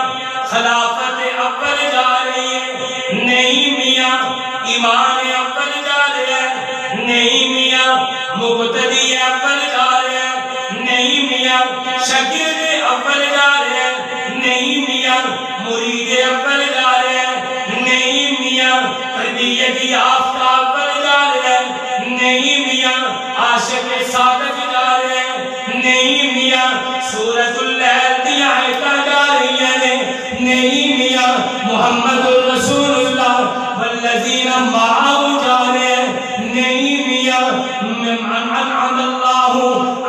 خلافت اول جا رہی ہے نہیں میاں ایمان اول جا رہا ہے نہیں میاں مقتدی اول جا رہا ہے نہیں میاں شاگرد اول جا رہا ہے نہیں میاں مرید اول جا رہا ہے نہیں میاں تربیت یافتہ اول جا رہا ہے نہیں میاں عاشق صادق جا رہا ہے نہیں میاں سورۃ اللیل دی آیتاں جا رہی ہیں نہیں میاں محمد الرسول اللہ والذین معه جا رہے ہیں نہیں میاں انعم اللہ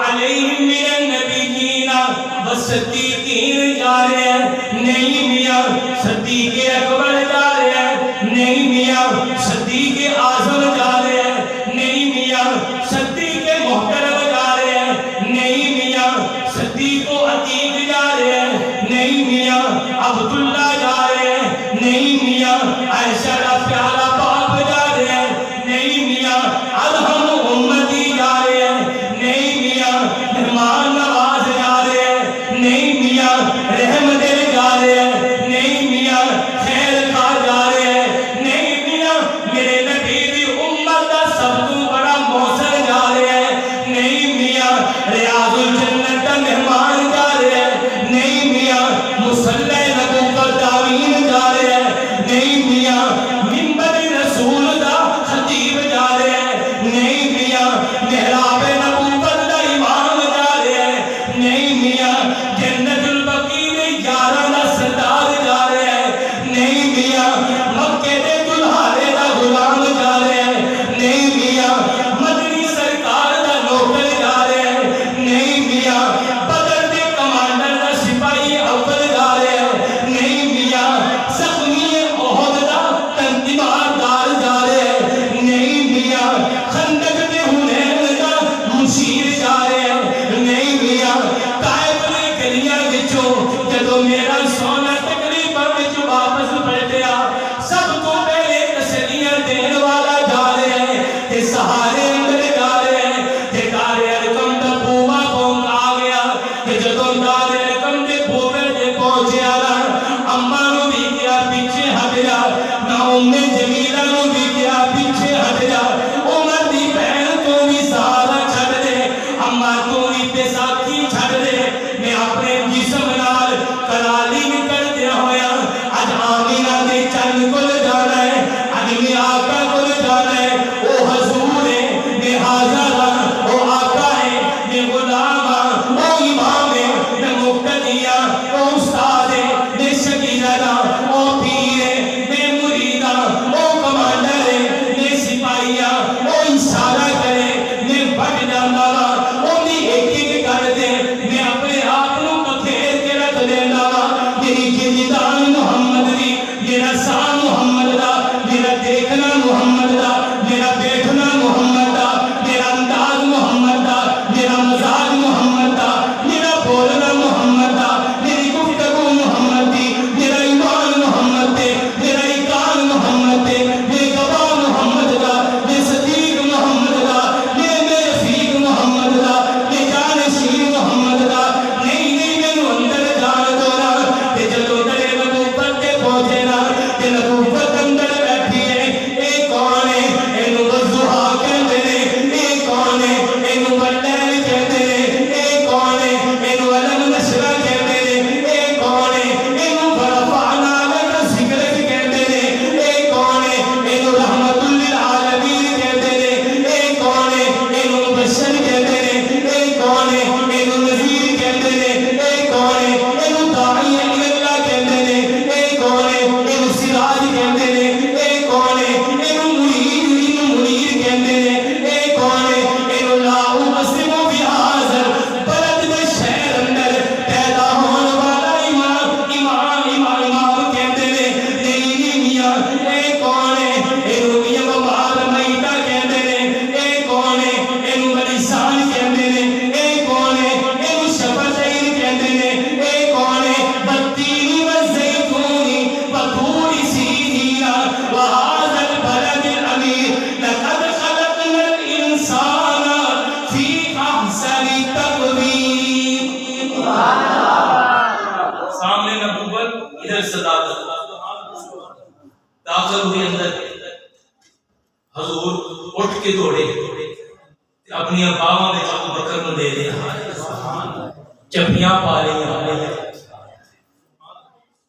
علیہم من النبیین والصدیقین جا رہے ہیں نہیں میاں صدیق اکبر جا رہے ہیں نہیں میاں صدیق اعظم جا رہے ہیں نہیں میاں صدیق محترم جا رہے ہیں نہیں میاں صدیق عتیق جا رہے ہیں نہیں میاں عبداللہ جا رہے ہیں نہیں میاں عائشہ کا پیارا باپ جا رہے ہیں نہیں میاں الہم امتی جا رہے ہیں نہیں میاں مہمان نواز جا رہے ہیں نہیں میاں رحم دل جا رہے ہیں نہیں میاں خیر میرا سا محمد دا، میرا دیکھنا محمد دا، میرا بیٹھنا محمد دا، میرا انداز محمد دا، میرا مزاج محمد دا، میرا بولنا محمد دا، میری گفتگو محمد دی، میرا ایمان محمد دے، میرا ایقان محمد دے، میرے گواہ محمد دا، میرے صدیق محمد دا، میرے رفیق محمد دا، میرے جانشین محمد دا، نہیں نہیں مینوں اندر جان دو نا، تے جدوں تیرے نبوت تے پہنچے نا، تے نبوت اندر بیٹھی ہے، اے کون ہے؟ اینوں وضحا کہندے نے، اے کون ہے؟ اینوں واللیل کہندے نے، اے کون ہے؟ اینوں علم نشرہ کہندے نے، اے کون ہے؟ اینوں ورفعنا لک ذکرک کہندے نے، اے کون ہے؟ اینوں رحمت للعالمین کہندے نے، اے کون ہے؟ اینوں مبشر کہندے نے، اے کون ہے؟ اینوں نذیر کہندے نے، اے کون ہے؟ اینوں داعی اللہ کہندے نے، اے کون ہے؟ اینوں سراج کہندے نے، اے کون ہے؟ اینوں منیر کہندے نے، اے کون ہے؟ اینوں لا اقسم بہذا البلد دے شہر اندر پیدا ہون والا امام کہندے نے، نہیں میاں اے کون ہے؟ اینوں میاں بمال میتا کہندے نے، اے کون ہے؟ اینوں بلسان کہندے نے، اے کون ہے؟ اینوں شفتین کہندے نے، اے کون ہے؟ والتین والزیتون وطور سینین وہذا البلد الامین لقد خلقنا الانسان فی احسن تقویم۔ سامنے نبوت، ادھر صداقت، داخل ہوئے اندر، حضور اٹھ کے دوڑے، اپنی اباواں میں ابو بکر نو دے دیا، چپیاں پا لیا،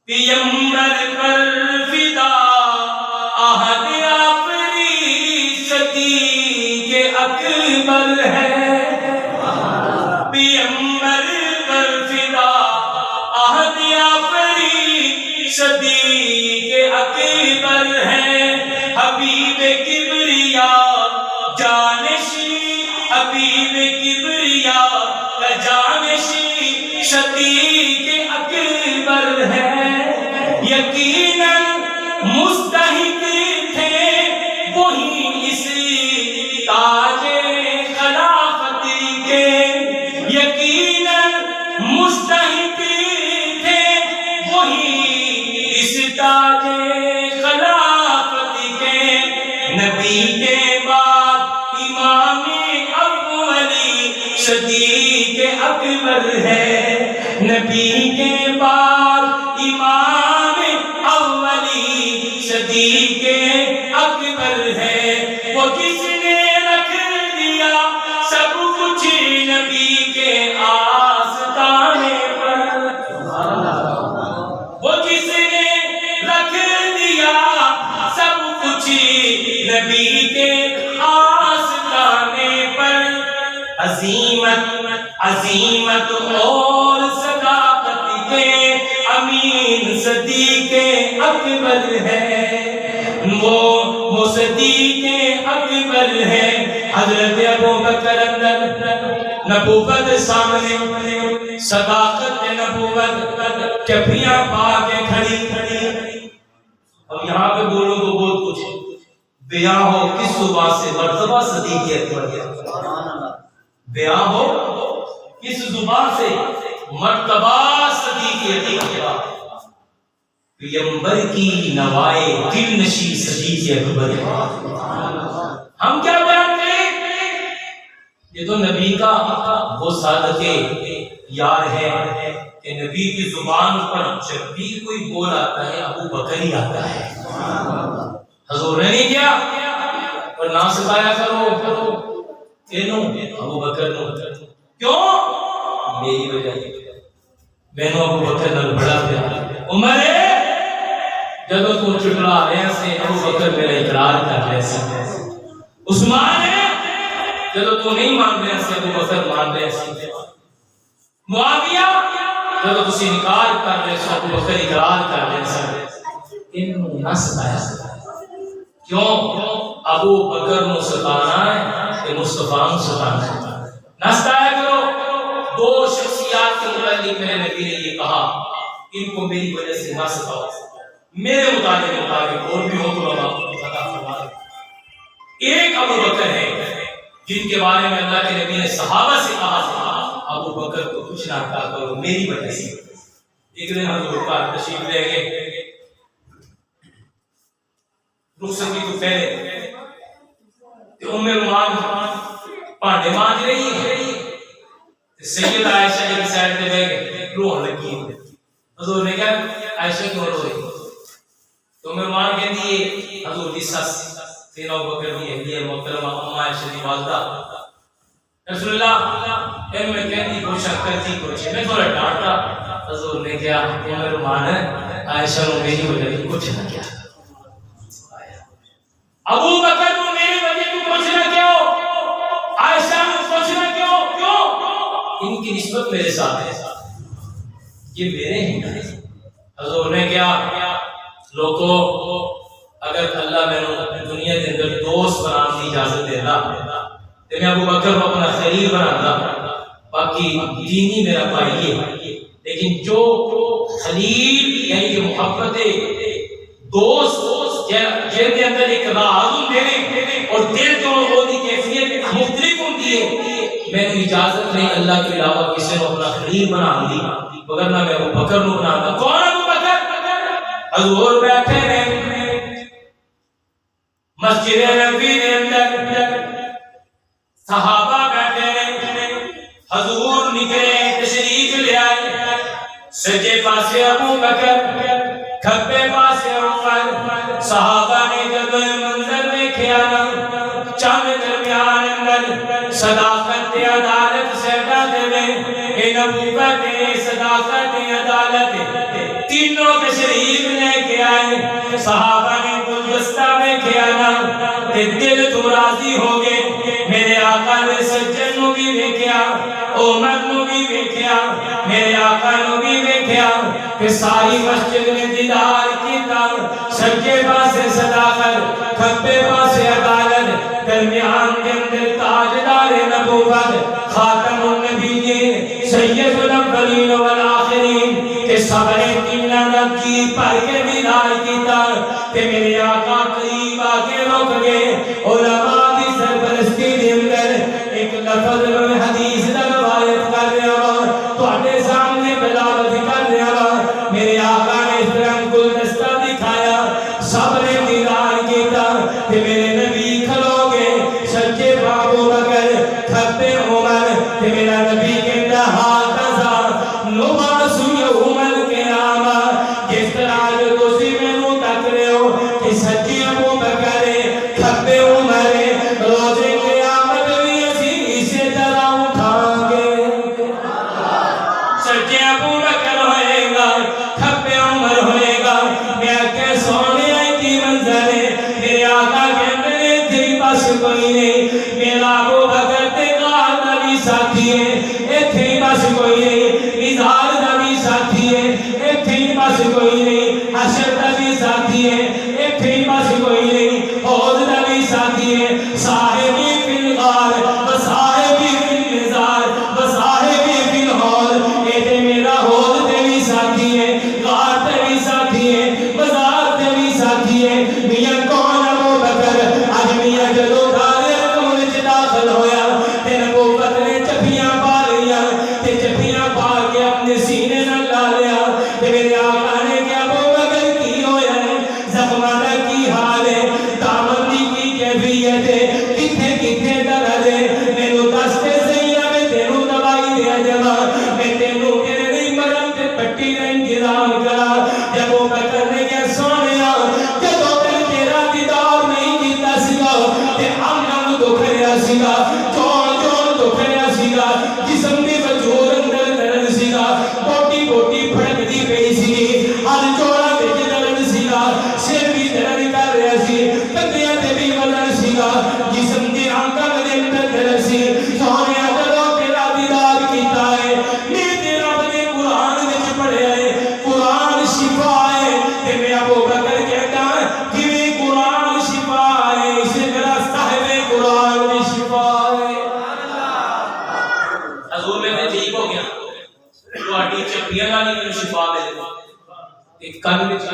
پیمبر پر فدا عہد آفری صدیق اکبر ہے، پیمبر پر فدا عہد آفری صدیق اکبر ہے، حبیب کبریا جانشی، حبیب کبریا کا جانشی صدیق اکبر ہے، یقیناً مستحق تھے وہی اس تاج خلافت کے، یقیناً مستحق تھے وہی اس تاج خلافت کے، نبی کے بعد امام اولی صدیق اکبر ہے، نبی کے بعد امام اولی صدیق اکبر ہے، وہ کس نے رکھ دیا سب کچھ نبی کے آستانے پر، وہ کس نے رکھ دیا سب کچھ نبی کے آستانے پر، عظیمت اور صداقت کے امین صدیق اکبر ہے، وہ صدیق اکبر ہے، حضرت ابو بکر اندر نبوت سامنے، صداقت نبوت چپیاں پا کے کھڑی، اب یہاں پہ بولوں تو بہت کچھ، بیاں ہو کس زبان سے مرتبہ صدیق اکبر ہے، بیاں ہو کس زبان سے مرتبہ صدیق اکبر، پیمبر کی نوائے دل نشی صدیق اکبر ہے۔ ہم کیا بیان کریں؟ یہ تو نبی کا وہ صادق یار ہے کہ نبی کی زبان پر جب بھی کوئی بول آتا ہے ابو بکر ہی آتا ہے، حضور نے نہیں کیا اور نہ سکھایا کرو تینوں ابو بکر نو، کیوں؟ میری وجہ مینوں ابو بکر نال بڑا پیار، عمر جدو تو چٹلا رہے سے ابو بکر میرا اقرار کر رہے سے، عثمان ہے جدو تو نہیں مان رہے سے ابو بکر مان رہے سے، معاویہ جدو تسی انکار کر رہے سے ابو بکر اقرار کر رہے سے، انہوں نہ ستایا، کیوں؟ ابو بکر نو ستانا ہے کہ مصطفیٰ نو ستانا ہے، نہ ستایا کرو۔ دو شخصیات کے متعلق میرے نبی نے یہ کہا ان کو میری وجہ سے نہ ستاؤ، میرے مطابق اور بھی ہو تو اللہ عطا فرما دے۔ ایک ابو بکر ہے جن کے بارے میں اللہ کے نبی نے صحابہ سے کہا تھا ابو بکر کو کچھ نہ کہا کرو میری وجہ سے۔ ایک دن حضور پاک تشریف لے گئے، رخصتی تو پہلے ام رومان پانڈے مانج رہی ہے، سید عائشہ کی سائڈ پہ بیٹھ کے روح لگی ہے۔ حضور نے کہا عائشہ کیوں رو رہی؟ تو ام رومان کہتی ہے حضور دی سس تین ابو بکر دی اہلیہ محترمہ ام عائشہ دی والدہ رسول اللہ ان میں کہتی کوشش کرتی کچھ میں تھوڑا ڈانٹا۔ حضور نے کہا ام رومان عائشہ نے میری وجہ سے کچھ نہ کیا، ابو بکر کو میری وجہ سے کچھ نہ کیوں، عائشہ نے کچھ نہ کیوں؟ ان کی نسبت میرے ساتھ ہے، یہ میرے ہیں۔ حضور نے کہا لوگوں اگر اللہ میں نے دنیا کے اندر دوست بنانے کی اجازت دیتا تو میں ابو بکر کو اپنا خلیل بناتا، باقی دینی میرا بھائی ہے، لیکن جو خلیل یعنی کہ محبت دوست جن کے اندر ایک راز دینے اور دل جو ہونے کی کیفیت مختلف ہوتی ہے، میں نے اجازت نہیں اللہ کے علاوہ کسی کو اپنا خلیل بنا دی، وگرنہ میں ابو بکر کو بناتا۔ کون ابو بکر؟ حضور بیٹھے ہیں مسجد نبوی کے اندر، صحابہ بیٹھے ہیں، حضور نکلے تشریف لے آئے، سجے پاسے ابو بکر کھبے پاسے عمر۔ صحابہ نے جب منظر دیکھا نا چند درمیان اندر صداقت عدالت سے ڈالے میں نبوت صداقت عدالت تینوں تشریف لے کے آئے۔ صحابہ نے گلدستہ میں کیا نا دل تو راضی ہو گئے، میرے آقا نے سجن نو بھی دیکھا، عمر نو بھی دیکھا، میرے آقا نو بھی دیکھا کہ ساری مسجد نے دیدار کیتا، سجے پاسے صداقت کھبے پاسے عدالت، درمیان کے اندر تاجدار نبوت خاتم النبیین سید الاولین والآخرین کہ سب نے تینوں کی پر کے دیدار کیتا کہ میرے آقا قریب آگے رک گئے۔ علماء کی سرپرستی دے اندر ایک لفظ میں حدیث دا روایت کر رہا ہوں، تواڈے سامنے بلاوت کر رہا ہوں۔ میرے آقا نے اس طرح گلدستہ دکھایا، سب نے دیدار کیتا کہ میرے نبی کھلو گے، سجے ابو بکر کھبے عمر کہ میرا نبی کہتا ہاکذا نبعث یوم القیامہ، جس طرح جو تسی مینوں تک رہے ہو کہ سجے ابو بکر کھبے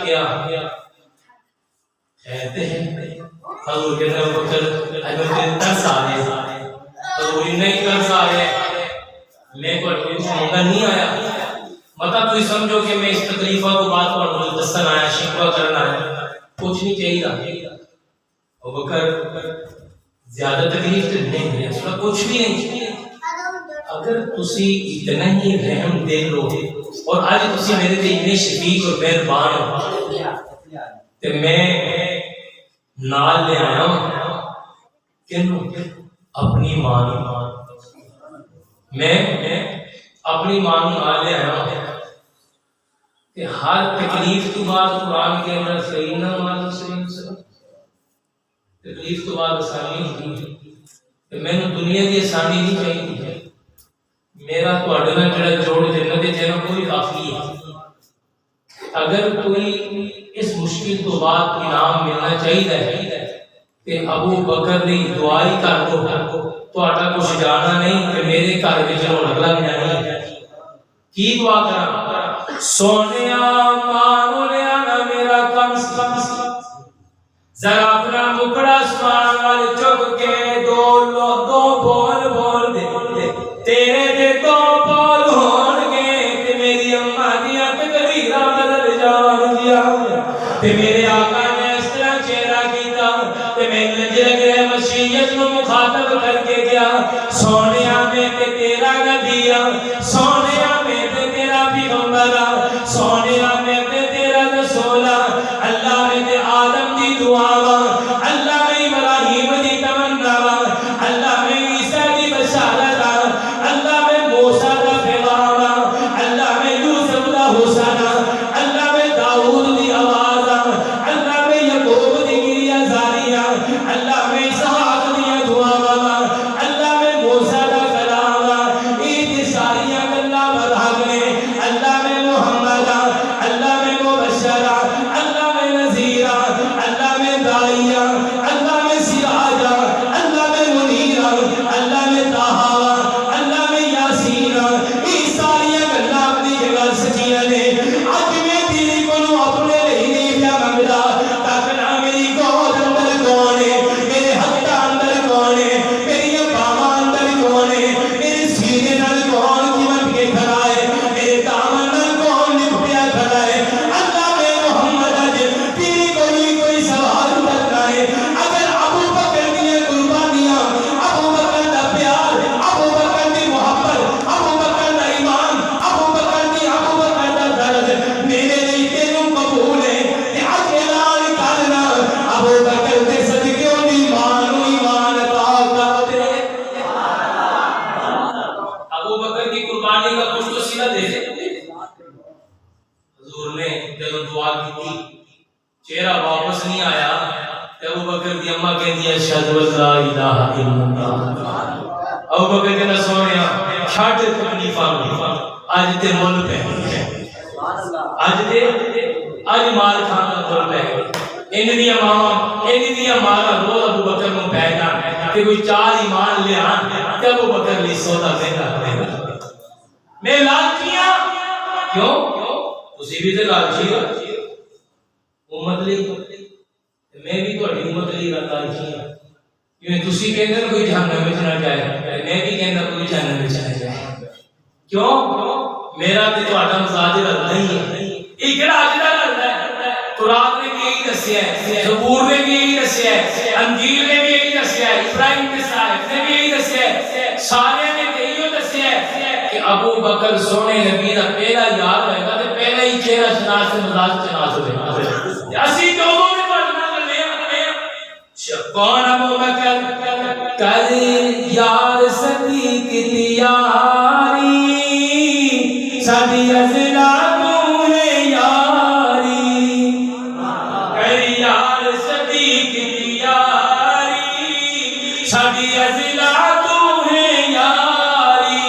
کیا کہتے ہیں حضور کہتے ہیں ابو بکر اگر تیرے ترس آ رہے حضور نہیں ترس آ رہے میں کو مانگا نہیں آیا مطلب تو سمجھو کہ میں اس تکلیفہ کو بات پر دستن آیا شکوہ کرنا ہے کچھ نہیں چاہیے ابو بکر زیادہ تکلیف تو نہیں ہے اس کا کچھ بھی نہیں اگر تسی اتنا ہی رحم دے لو اور آج تسی میرے تے اتنے شفیق اور مہربان ہو تے میں نال لے آیا ہوں کن اپنی ماں میں اپنی ماں نال لے آیا ہوں کہ ہر تکلیف تو بعد قرآن کے اندر سیدنا محمد صلی اللہ علیہ وسلم تکلیف تو بعد آسانی ہوتی ہے کہ میں نے دنیا کی آسانی نہیں چاہیے میرا تو اڈنا جڑا جوڑ جنت جنہ کوئی کافی ہے اگر کوئی اس مشکل تو بعد انعام ملنا چاہیے کہ ابو بکر نے دعائی کر دو تو آٹا کچھ جانا نہیں کہ میرے گھر میں رونق لگ جانی کی دعا کرا سونیا مانو لیا نا میرا کم ذرا اپنا مکڑا آسمان والے چک کے دو بول دے تیرے دے دو بول ہون گے تے میری اماں دیا تقدیراں بدل جان گیا تے میرے آقا نے اس طرح چہرہ کیتا تے میں نظر گئے مشیت کو مخاطب کر کے گیا سونیا میں تے تیرا نبی سونیا میں تے تیرا پیغمبر سونیا میں تے تیرا رسول اللہ میں تے آدم دی دعا اللہ میں ابراہیم دی تمنا اللہ میں عیسیٰ دی بشارت اللہ میں موسیٰ دا پیغام اللہ میں یوسف دا حسن اللہ میں داؤد دی آواز اللہ میں یعقوب دی گریہ زاریاں اللہ میں اسحاق دی دعا اللہ میں موسیٰ دا کلام یہ ساریاں اللہ بڑھانے اللہ میں محمد اللہ میں مبشر اللہ میں نذیر اللہ میں داعیہ اللہ میں سراج اللہ میں منیر اللہ میں طہا اللہ میں یاسین یہ ساریاں اللہ اپنی جگہ سچیاں نے آج میں تیری کو اپنے لئے نہیں منگتا تاکہ میری گود اندر کون ہے میرے ہتھا اندر کون ہے میری باما اندر کون ہے میرے سینے نال کون قیمت کے کھڑا ہے میرے دامن نال کون نپٹیا کھڑا ہے اللہ میں محمد تیری کوئی سوال کرنا ہے اگر ابو بکر کی قربانیاں ابو بکر کا پیار ابو بکر کی محبت ابو بکر کا ایمان ابو بکر کا درد میرے لیے تیروں قبول ہے کہ آج اعلان کرنا ابو بکر کے صدقے دی ایمان عطا کر دے ابو بکر کی قربانی کا کچھ تو صلہ دے حضور نے جب دعا کی چہرہ واپس نہیں آیا کہ ابو بکر کی اماں کہتی ہے اشہد لا الہ الا اللہ ابو بکر کہتا سونیا چھاٹ تکلیفاں آج تے مول پہ آج مال کھانا مول پہ ان دیا مالا روز ابو بکر میں پہنا کہ کوئی چار ایمان لے آن کہ ابو بکر لی سودا دینا میں لالچیاں کیوں اسی بھی تے لالچی امت لی میں بھی تو امت لی لالچی کیوں تسی کہندے کوئی جہنم میں نہ جائے میں بھی کہندا کوئی جہنم میں چلا جائے کیوں میرا تے تہاڈا مزاج رلدا ہی ہے یہ کیڑا اج دا رلدا ہے قرآن نے بھی یہی دسیا ہے زبور نے بھی یہی دسیا ہے انجیل نے بھی یہی دسیا ہے ابراہیم کے صاحب نے بھی یہی دسیا ہے سارے نے یہی دسیا ہے کہ ابو بکر سونے نبی دا پہلا یار ہوئے گا تے پہلا ہی چہرہ شناس مزاج شناس ہوئے گا اسی لوگوں نے پڑھنا کرنے کون ابو بکر کر یار صدیق تیاری سبھی ازلا تو ہے یاری کر یار صدیق تیاری سبھی ازلا تو ہے یاری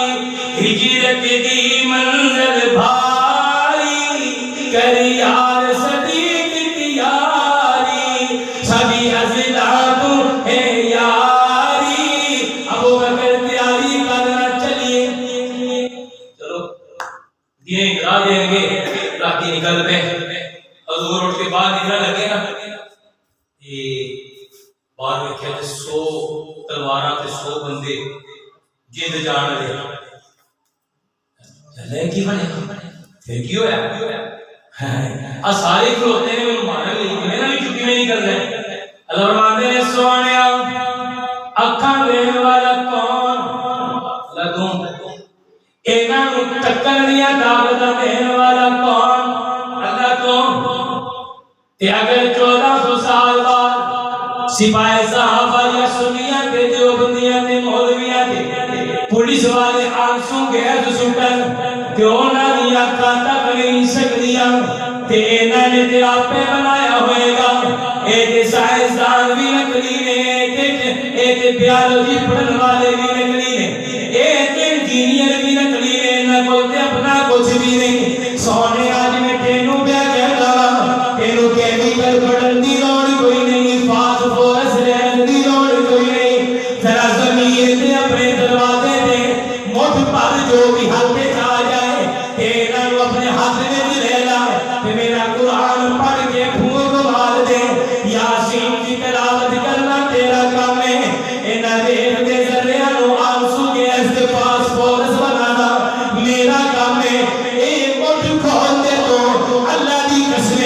ہجرت دی منزل بھاری کر یار صدیق تیاری سبھی ازلا تو ہے یاری ابو بکر تیاری کرنا چلیے اٹھ کے باہر نکلنے لگے نا باہر ویکھیا تے 100 تلواراں تے 100 بندے جند جان لے چلے کی بنے پھر کی ہویا سارے کھلوتے نے مینوں مارن لئی میرا بھی چکی میں نہیں کر رہے اللہ فرماتے ہیں سونیا اکھاں دیکھن والا کون لگوں انہاں نوں ٹکر دیاں طاقتاں دین والا کون اللہ کون تے اگر 1400 سال بعد سپاہی صحابہ یا سنیاں تے دیوبندیاں تے مولویاں تے پولیس والے آنسو گیس سٹن تے انہاں دی اکھاں تک نہیں سکدیاں تے انہاں نے تے آپے بنایا ہوئے گا اے تے سائنسدان بھی نکلی نے اے تے بیالوجی پڑھن والے بھی نکلی نے اے تے انجینئر بھی نکلی نے نہ کوئی اپنا کچھ بھی نہیں سونے آج میں تینوں پہ کہتا تینوں کیمیکل پڑھن دی لوڑ کوئی نہیں فاسفورس رہن دی لوڑ کوئی نہیں ذرا زمین تے اپنے دروازے تے مٹھ پر جو بھی حل پہ جا جائے تیرا اپنے ہاتھ میں لے لا تے میرا قرآن پڑھ کے پھونک مار دے یاسین کی تلاوت کرنا تیرا کام ہے انہاں دے ذریعہ نو آنسو کے ایسے پاسپورٹس بنانا میرا کام ہے اے مٹھ کھول دے تو اللہ دی قسم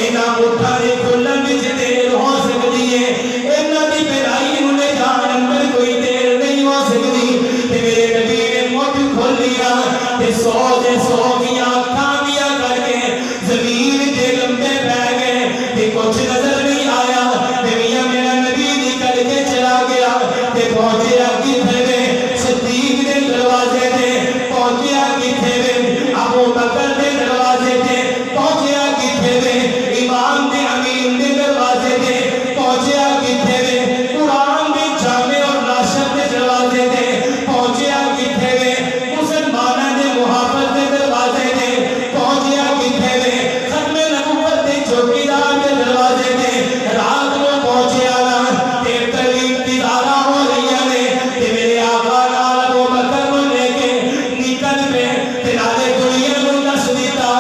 انہاں مٹھاں دے کھلن وچ دیر ہو سکدی ہے انہاں دی بھلائی نوں لے جان اندر کوئی دیر نہیں ہو سکدی تے میرے نبی نے مٹھ کھول لیا تے 100 کیاں اکھاں دیا کر کے زمین تے لمبے پے گئے تے کچھ نظر نہیں آیا تے میاں میرا نبی نکل کے چلا گیا تے پہنچیا کتھے وے صدیق دے دروازے تے پہنچیا کتھے وے ابو بکر دے دروازے تے پہنچیا کتھے وے امام دے امین دے دروازے تے پہنچیا کتھے وے قرآن دے جامع اور ناشر دے دروازے تے پہنچیا کتھے وے مسلماناں دے محافظ دے دروازے تے پہنچیا کتھے وے ختم نبوت دے چوکیدار دے دروازے تے رات نو پہنچیا نا تے کلی انتظاراں ہو رہیاں نے تے میرے آقا نال ابو بکر نوں لے کے نکل پے تے نالے دنیا نوں دس دیتا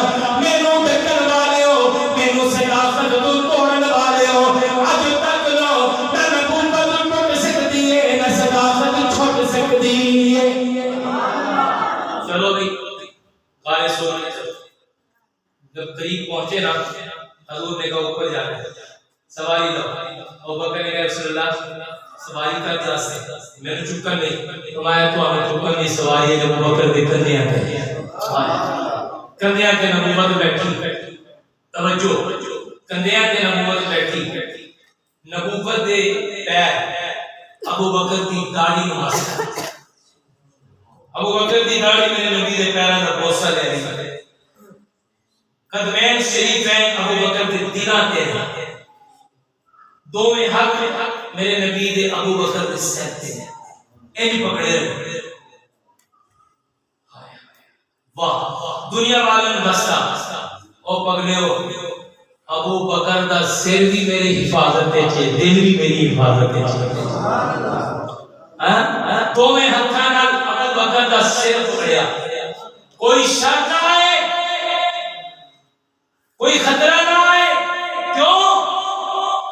مینوں ڈکن والے ہو مینوں صداقت تو توڑن والے ہو اج تک لو نہ نبوت ٹوٹ سکتی ہے نہ صداقت چھوٹ سکتی ہے چلو بھائی قارئ سونے جب قریب پہنچے نا حضور نے کہا اوپر جا رہے سواری دو ابو بکر نے کہا رسول اللہ سواری کر جا سے میں نے چکر نہیں فرمایا تو ہمیں چکر نہیں سواری ہے جب ابو بکر دے کندھیاں تے نبوت بیٹھی توجہ کندھیاں تے نبوت بیٹھی نبوت دے پیر ابو بکر دی داڑھی نوں ماسا ابو بکر دی داڑھی میرے نبی دے پیراں دا بوسہ لے رہی قدمین شریفین ابو بکر دے دلاں تے دو میں حق میرے نبی دے ابو بکر دے سر تے انج پکڑے رہے واہ دنیا والوں نے دستا او پگلے ہو ابو بکر دا سر بھی میری حفاظت تے چے دل بھی میری حفاظت تے چے دو میں ہتھاں نال ابو بکر دا سر پکڑیا کوئی شر نہ آئے کوئی خطرہ نہ آئے کیوں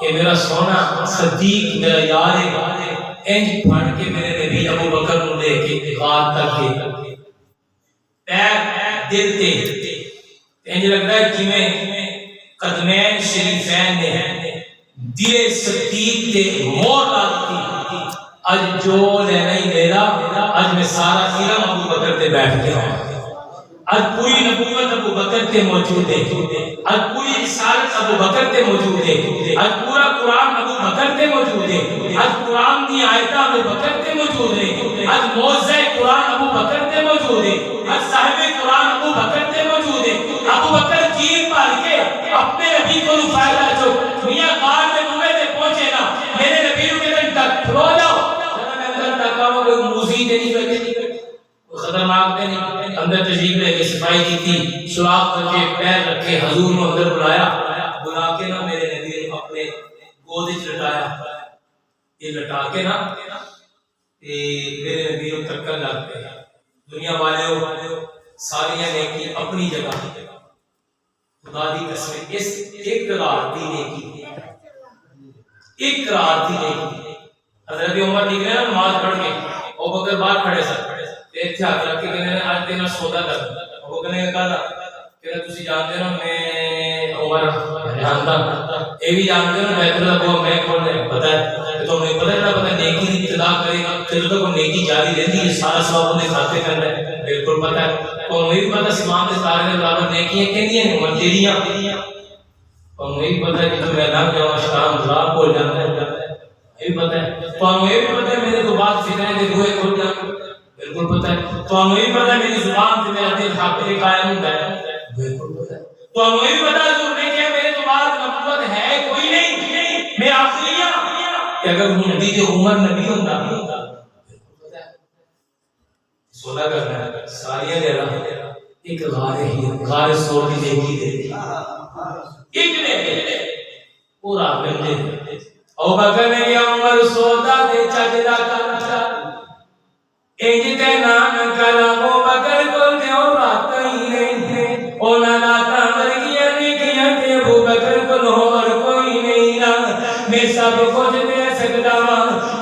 کہ میرا سونا صدیق میرا یار ہے انج پھڑ کے میرے نبی ابو بکر نوں لے کے غار تک گئے پیر دل تے انج لگ رہا ہے کہ میں قدمین شریفین نے دل صدیق تے مور لاتی اج جو لینا ہی میرا اج میں سارا علم ابو بکر تے بیٹھ کے ہوں اج پوری نبوت ابو بکر تے موجود ہے اج پوری رسالت ابو بکر تے موجود ہے اج پورا قرآن ابو بکر تے موجود ہے اج قرآن دی آیتاں ابو بکر تے موجود ہے اج موعظہ قرآن ابو بکر تے موجود ہے اج صاحب قرآن ابو بکر تے موجود ہے ابو بکر جیت پال کے اپنے نبی کو فائدہ جو میاں غار میں کنویں تے پہنچے نا میرے نبی کو کہتے تک کھلو جاؤ ذرا اندر تک آؤ کوئی موزی تے نہیں بیٹھے خطرناک تے نہیں اندر تشریف لے کے صفائی کی تھی سوراخ کر کے پیر رکھے حضور نے اندر بلا کے نا میرے نبی نے اپنے گود وچ لٹایا یہ لٹا کے نا میرے نبی نے تکن لگ گیا دنیا والے ساری نیکی اپنی جگہ خدا دی قسم اس ایک رات دی نیکی، ایک رات دی نیکی. حضرت عمر نکلے نا نماز پڑھ کے، ابو بکر باہر کھڑے سن تے اتھے ہاتھ رکھ کے کہنے آج تیرا سودا کر. ابو بکر نے کہا کہ تسی جانتے ہو میں عمر جانتا، اے بھی جانتے ہو بیت اللہ کو میں کھولنے پتہ ہے تو میں پتہ ہے پتہ نیکی دی ابتدا کرے گا جب تک وہ نیکی جاری رہتی ہے سارا ثواب نے کھاتے کرنا ہے. بالکل پتہ ہے تو مجھے بھی پتہ سیمان کے سارے کے برابر نیکیاں کہندیاں ہیں عمر تیریاں، اور مجھے بھی پتہ ہے کہ تم اعلان جاؤ شام غلاب بول جاتا ہے، یہ بھی پتہ ہے تو ہمیں یہ بھی پتہ ہے میرے تو بات فتنے دے ہوئے کھول جاؤ. بالکل پتہ ہے تو ہمیں بھی پتہ ہے میری زبان سے میرا دل حق پہ قائم ہوتا ہے. بالکل پتہ ہے تو ہمیں بھی پتہ ہے حضور نے کہ میرے تو بعد نبوت ہے کوئی نہیں، میں آخری ہوں کہ اگر ہندی جو عمر نبی ہوتا سودا کرنا ہے ساریاں دے رہا ایک غار سور کی دیکھی دے ایک نے پورا بندے او بکر نے یا عمر سودا دے چجدہ کرتا انج تے نام کلام او بکر کو دے او رات ہی نہیں او ناتا مر گیا نہیں گیا تے ابو بکر کو اور کوئی نہیں نا میں سب کچھ دے سکتا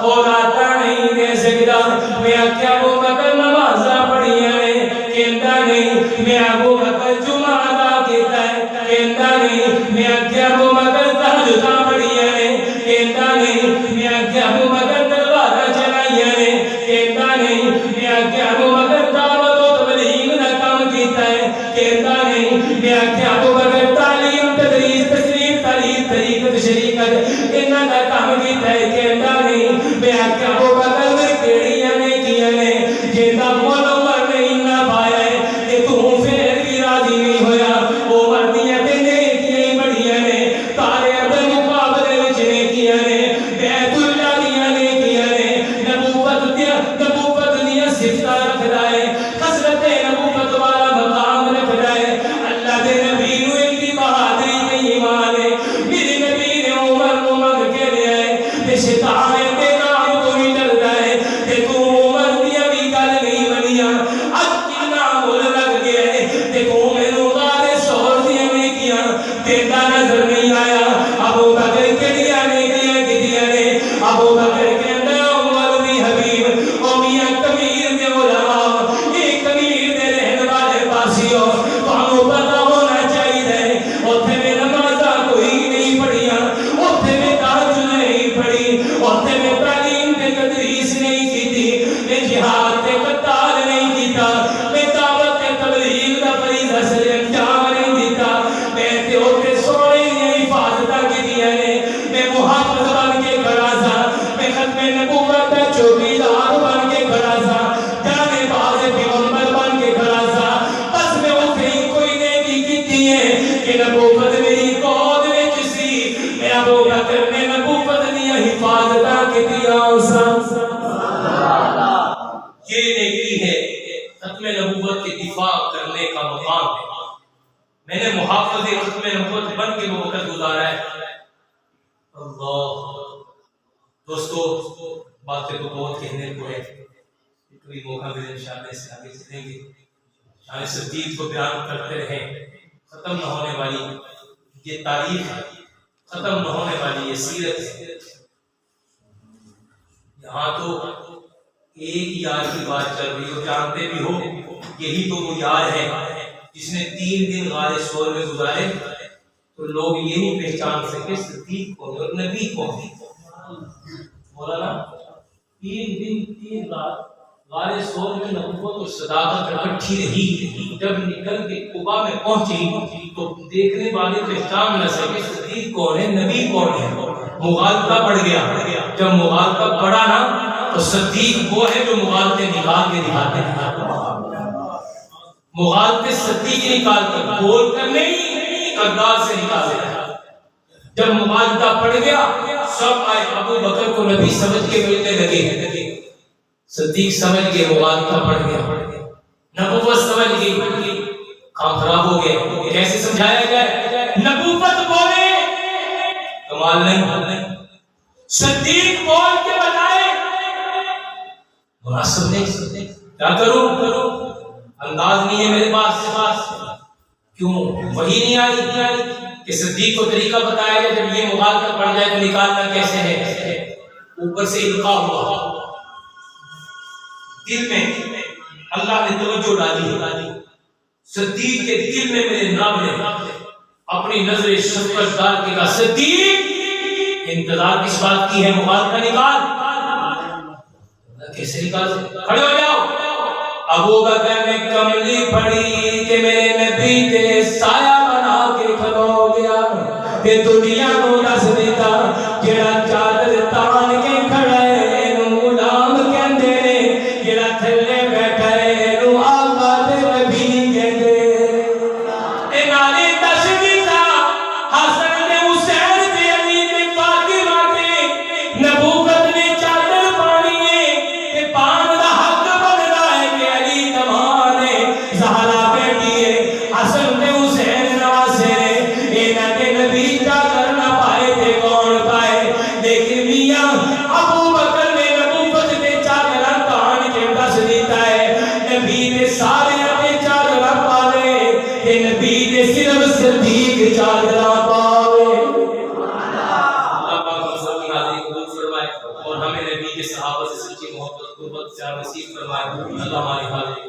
او رات نہیں دے سکتا. میں کیا ابو بکر نمازاں پڑھیاں نے کہندا نہیں، میں ابو بکر جمعہ ادا کیتا ہے کہندا نہیں، میں کیا ابو بکر تہجداں پڑھیاں نے کہندا نہیں، میں کیا ابو بکر تلوار چلائیاں نے کہندا نہیں، میں کیا ابو بکر دعوت و تبلیغ دا کام کیتا ہے کہندا نہیں، میں کیا ابو بکر تعلیم تدریس تشریح تعلیم طریقت شریعت انہاں دا کام کیتا ہے کہندا نہیں، میں کیا ابو بکر نے کیڑیاں نے کیاں نے جیندا مول عمر نے انہاں پایا ہے کہ تو پھر بھی راضی نہیں ہویا. عمر دیاں تے نیکیاں بڑیاں نے تارے دے مقابلے وچ نیکیاں نے بیت اللہ دیاں نیکیاں نے نبوت دیاں صفتاں رکھدا ہے حضرت نبوت والا مقام رکھدا ہے. اللہ دے نبی نو ایک دی بہادری تے ایمان ہے. میرے نبی نے عمر نو منگ کے لیا ہے تے شیطان دے نام تو ہی ڈردا ہے تے تو عمر دیاں بھی گل نہیں منیا. اج کتنا مول لگ گیا ہے تے تو مینوں غار سور دیاں نیکیاں دیندا نظر نہیں آیا. ابو بکر کیڑیاں نیکیاں کیتیاں نے ابو بکر کہندا عمر دی حبیب او میاں کبیر دے علماء اے کبیر دے رہن والے پاسیو تانوں پتہ ہونا چاہیے اوتھے میں نمازاں کوئی نہیں پڑھیاں اوتھے میں تہجد نہیں پڑھی اوتھے میں تعلیم تے تدریس نہیں کیتی میں جہاد تے قتال نہیں کیتا میں دعوت تے تبلیغ دا فریضہ سر انجام نہیں دیتا. میں تے اوتھے سونے دی حفاظتاں کیتیاں نے میں محافظ بن کے کھڑا سا میں ختم نبوت دا چوکیدار بن کے کھڑا سا جانے باز پیغمبر بن کے کھڑا سا. بس میں اوتھے ہی کوئی نیکی کیتی ہے کہ نبوت میری گود وچ سی. میں ابو بکر نے نبوت دی حفاظتاں کیتیاں سن. یہ نیکی ہے ختم نبوت کے دفاع کرنے کا مقام ہے. میں نے محافظ ختم نبوت بن کے وہ وقت گزارا ہے. اللہ دوستو باتیں تو بہت کہنے کو ہے کوئی موقع ملے انشاءاللہ اس آگے چلیں گے. شان صدیق کو بیان کرتے رہیں. ختم نہ ہونے والی یہ تاریخ ہے، ختم نہ ہونے والی یہ سیرت ہے. یہاں تو ایک یار کی بات چل رہی ہو جانتے بھی ہو یہی تو وہ یار ہے جس نے 3 دن غار سور میں گزارے. تو لوگ یہ نہیں پہچان سکے صدیق کون اور نبی کون. مولانا 3 دن 3 رات غار سور میں نبوت اور صداقت اکٹھی رہی. جب نکل کے قبا میں پہنچی تو دیکھنے والے پہچان نہ سکے صدیق کون ہے نبی کون ہے. مغالطہ پڑ گیا. جب مغالطہ پڑا نا تو صدیق وہ ہے جو مغالطے نکال کے دکھاتے ہیں. مغالطے صدیق نکالتے بول کر نہیں کردار سے نکالتے ہیں. جب مغالطہ پڑ گیا سب آئے ابو بکر کو نبی سمجھ کے ملنے لگے. صدیق سمجھ گئے مغالطہ پڑ گیا نبوت سمجھ گئی کام خراب ہو گیا. کیسے سمجھایا جائے نبوت بولے کمال نہیں صدیق بول کے بتائے مناسب نہیں. کیا کروں انداز نہیں ہے میرے پاس. کیوں وہی نہیں آئی کہ صدیق کو طریقہ بتایا گیا جب یہ مغالطہ پڑ جائے تو نکالنا کیسے ہے؟ اوپر سے القاء ہوا دل میں، اللہ نے توجہ ڈالی، صدیق کے دل میں میرے رب نے اپنی نظر شفقت ڈال کے کہا صدیق انتظار کس بات کی ہے، مغالطہ نکال۔ کیسے نکال؟ کھڑے ہو جاؤ۔ ابو بکر نے کملی پڑھی کہ میرے نبی تے سایہ بنا کے کھلو گیا تے دنیا کو دس دیتا جڑا چادر تان کے کھڑا ہے اینو غلام کہندے نے، جڑا تھلے بیٹھا ہے اینو آقا تے نبی کہندے۔ اے نالے دس دیتا حسن تے حسین تے علی تے فاطمہ تے نبوت نے چادر پانی ہے تے پان دا حق بندا ہے کہ علی تمام ہے، زہرا بیٹی ہے، حسن تے حسین نواسے نے، انہاں دے نبی چادر نہ پائے تے کون پائے؟ لیکن میاں ابو بکر نے نبوت تے چادر تان کے دس دیتا ہے، نبی نے سارے تے چادر پاوے تے نبی نے صرف صدیق چادر پاوے۔ اللہ پاک ہم سب کی حاضری قبول فرمائے اور ہمیں نبی کے صحابہ سے سچی محبت قربت سے نصیب فرمائے۔ اللہ ہماری حاضری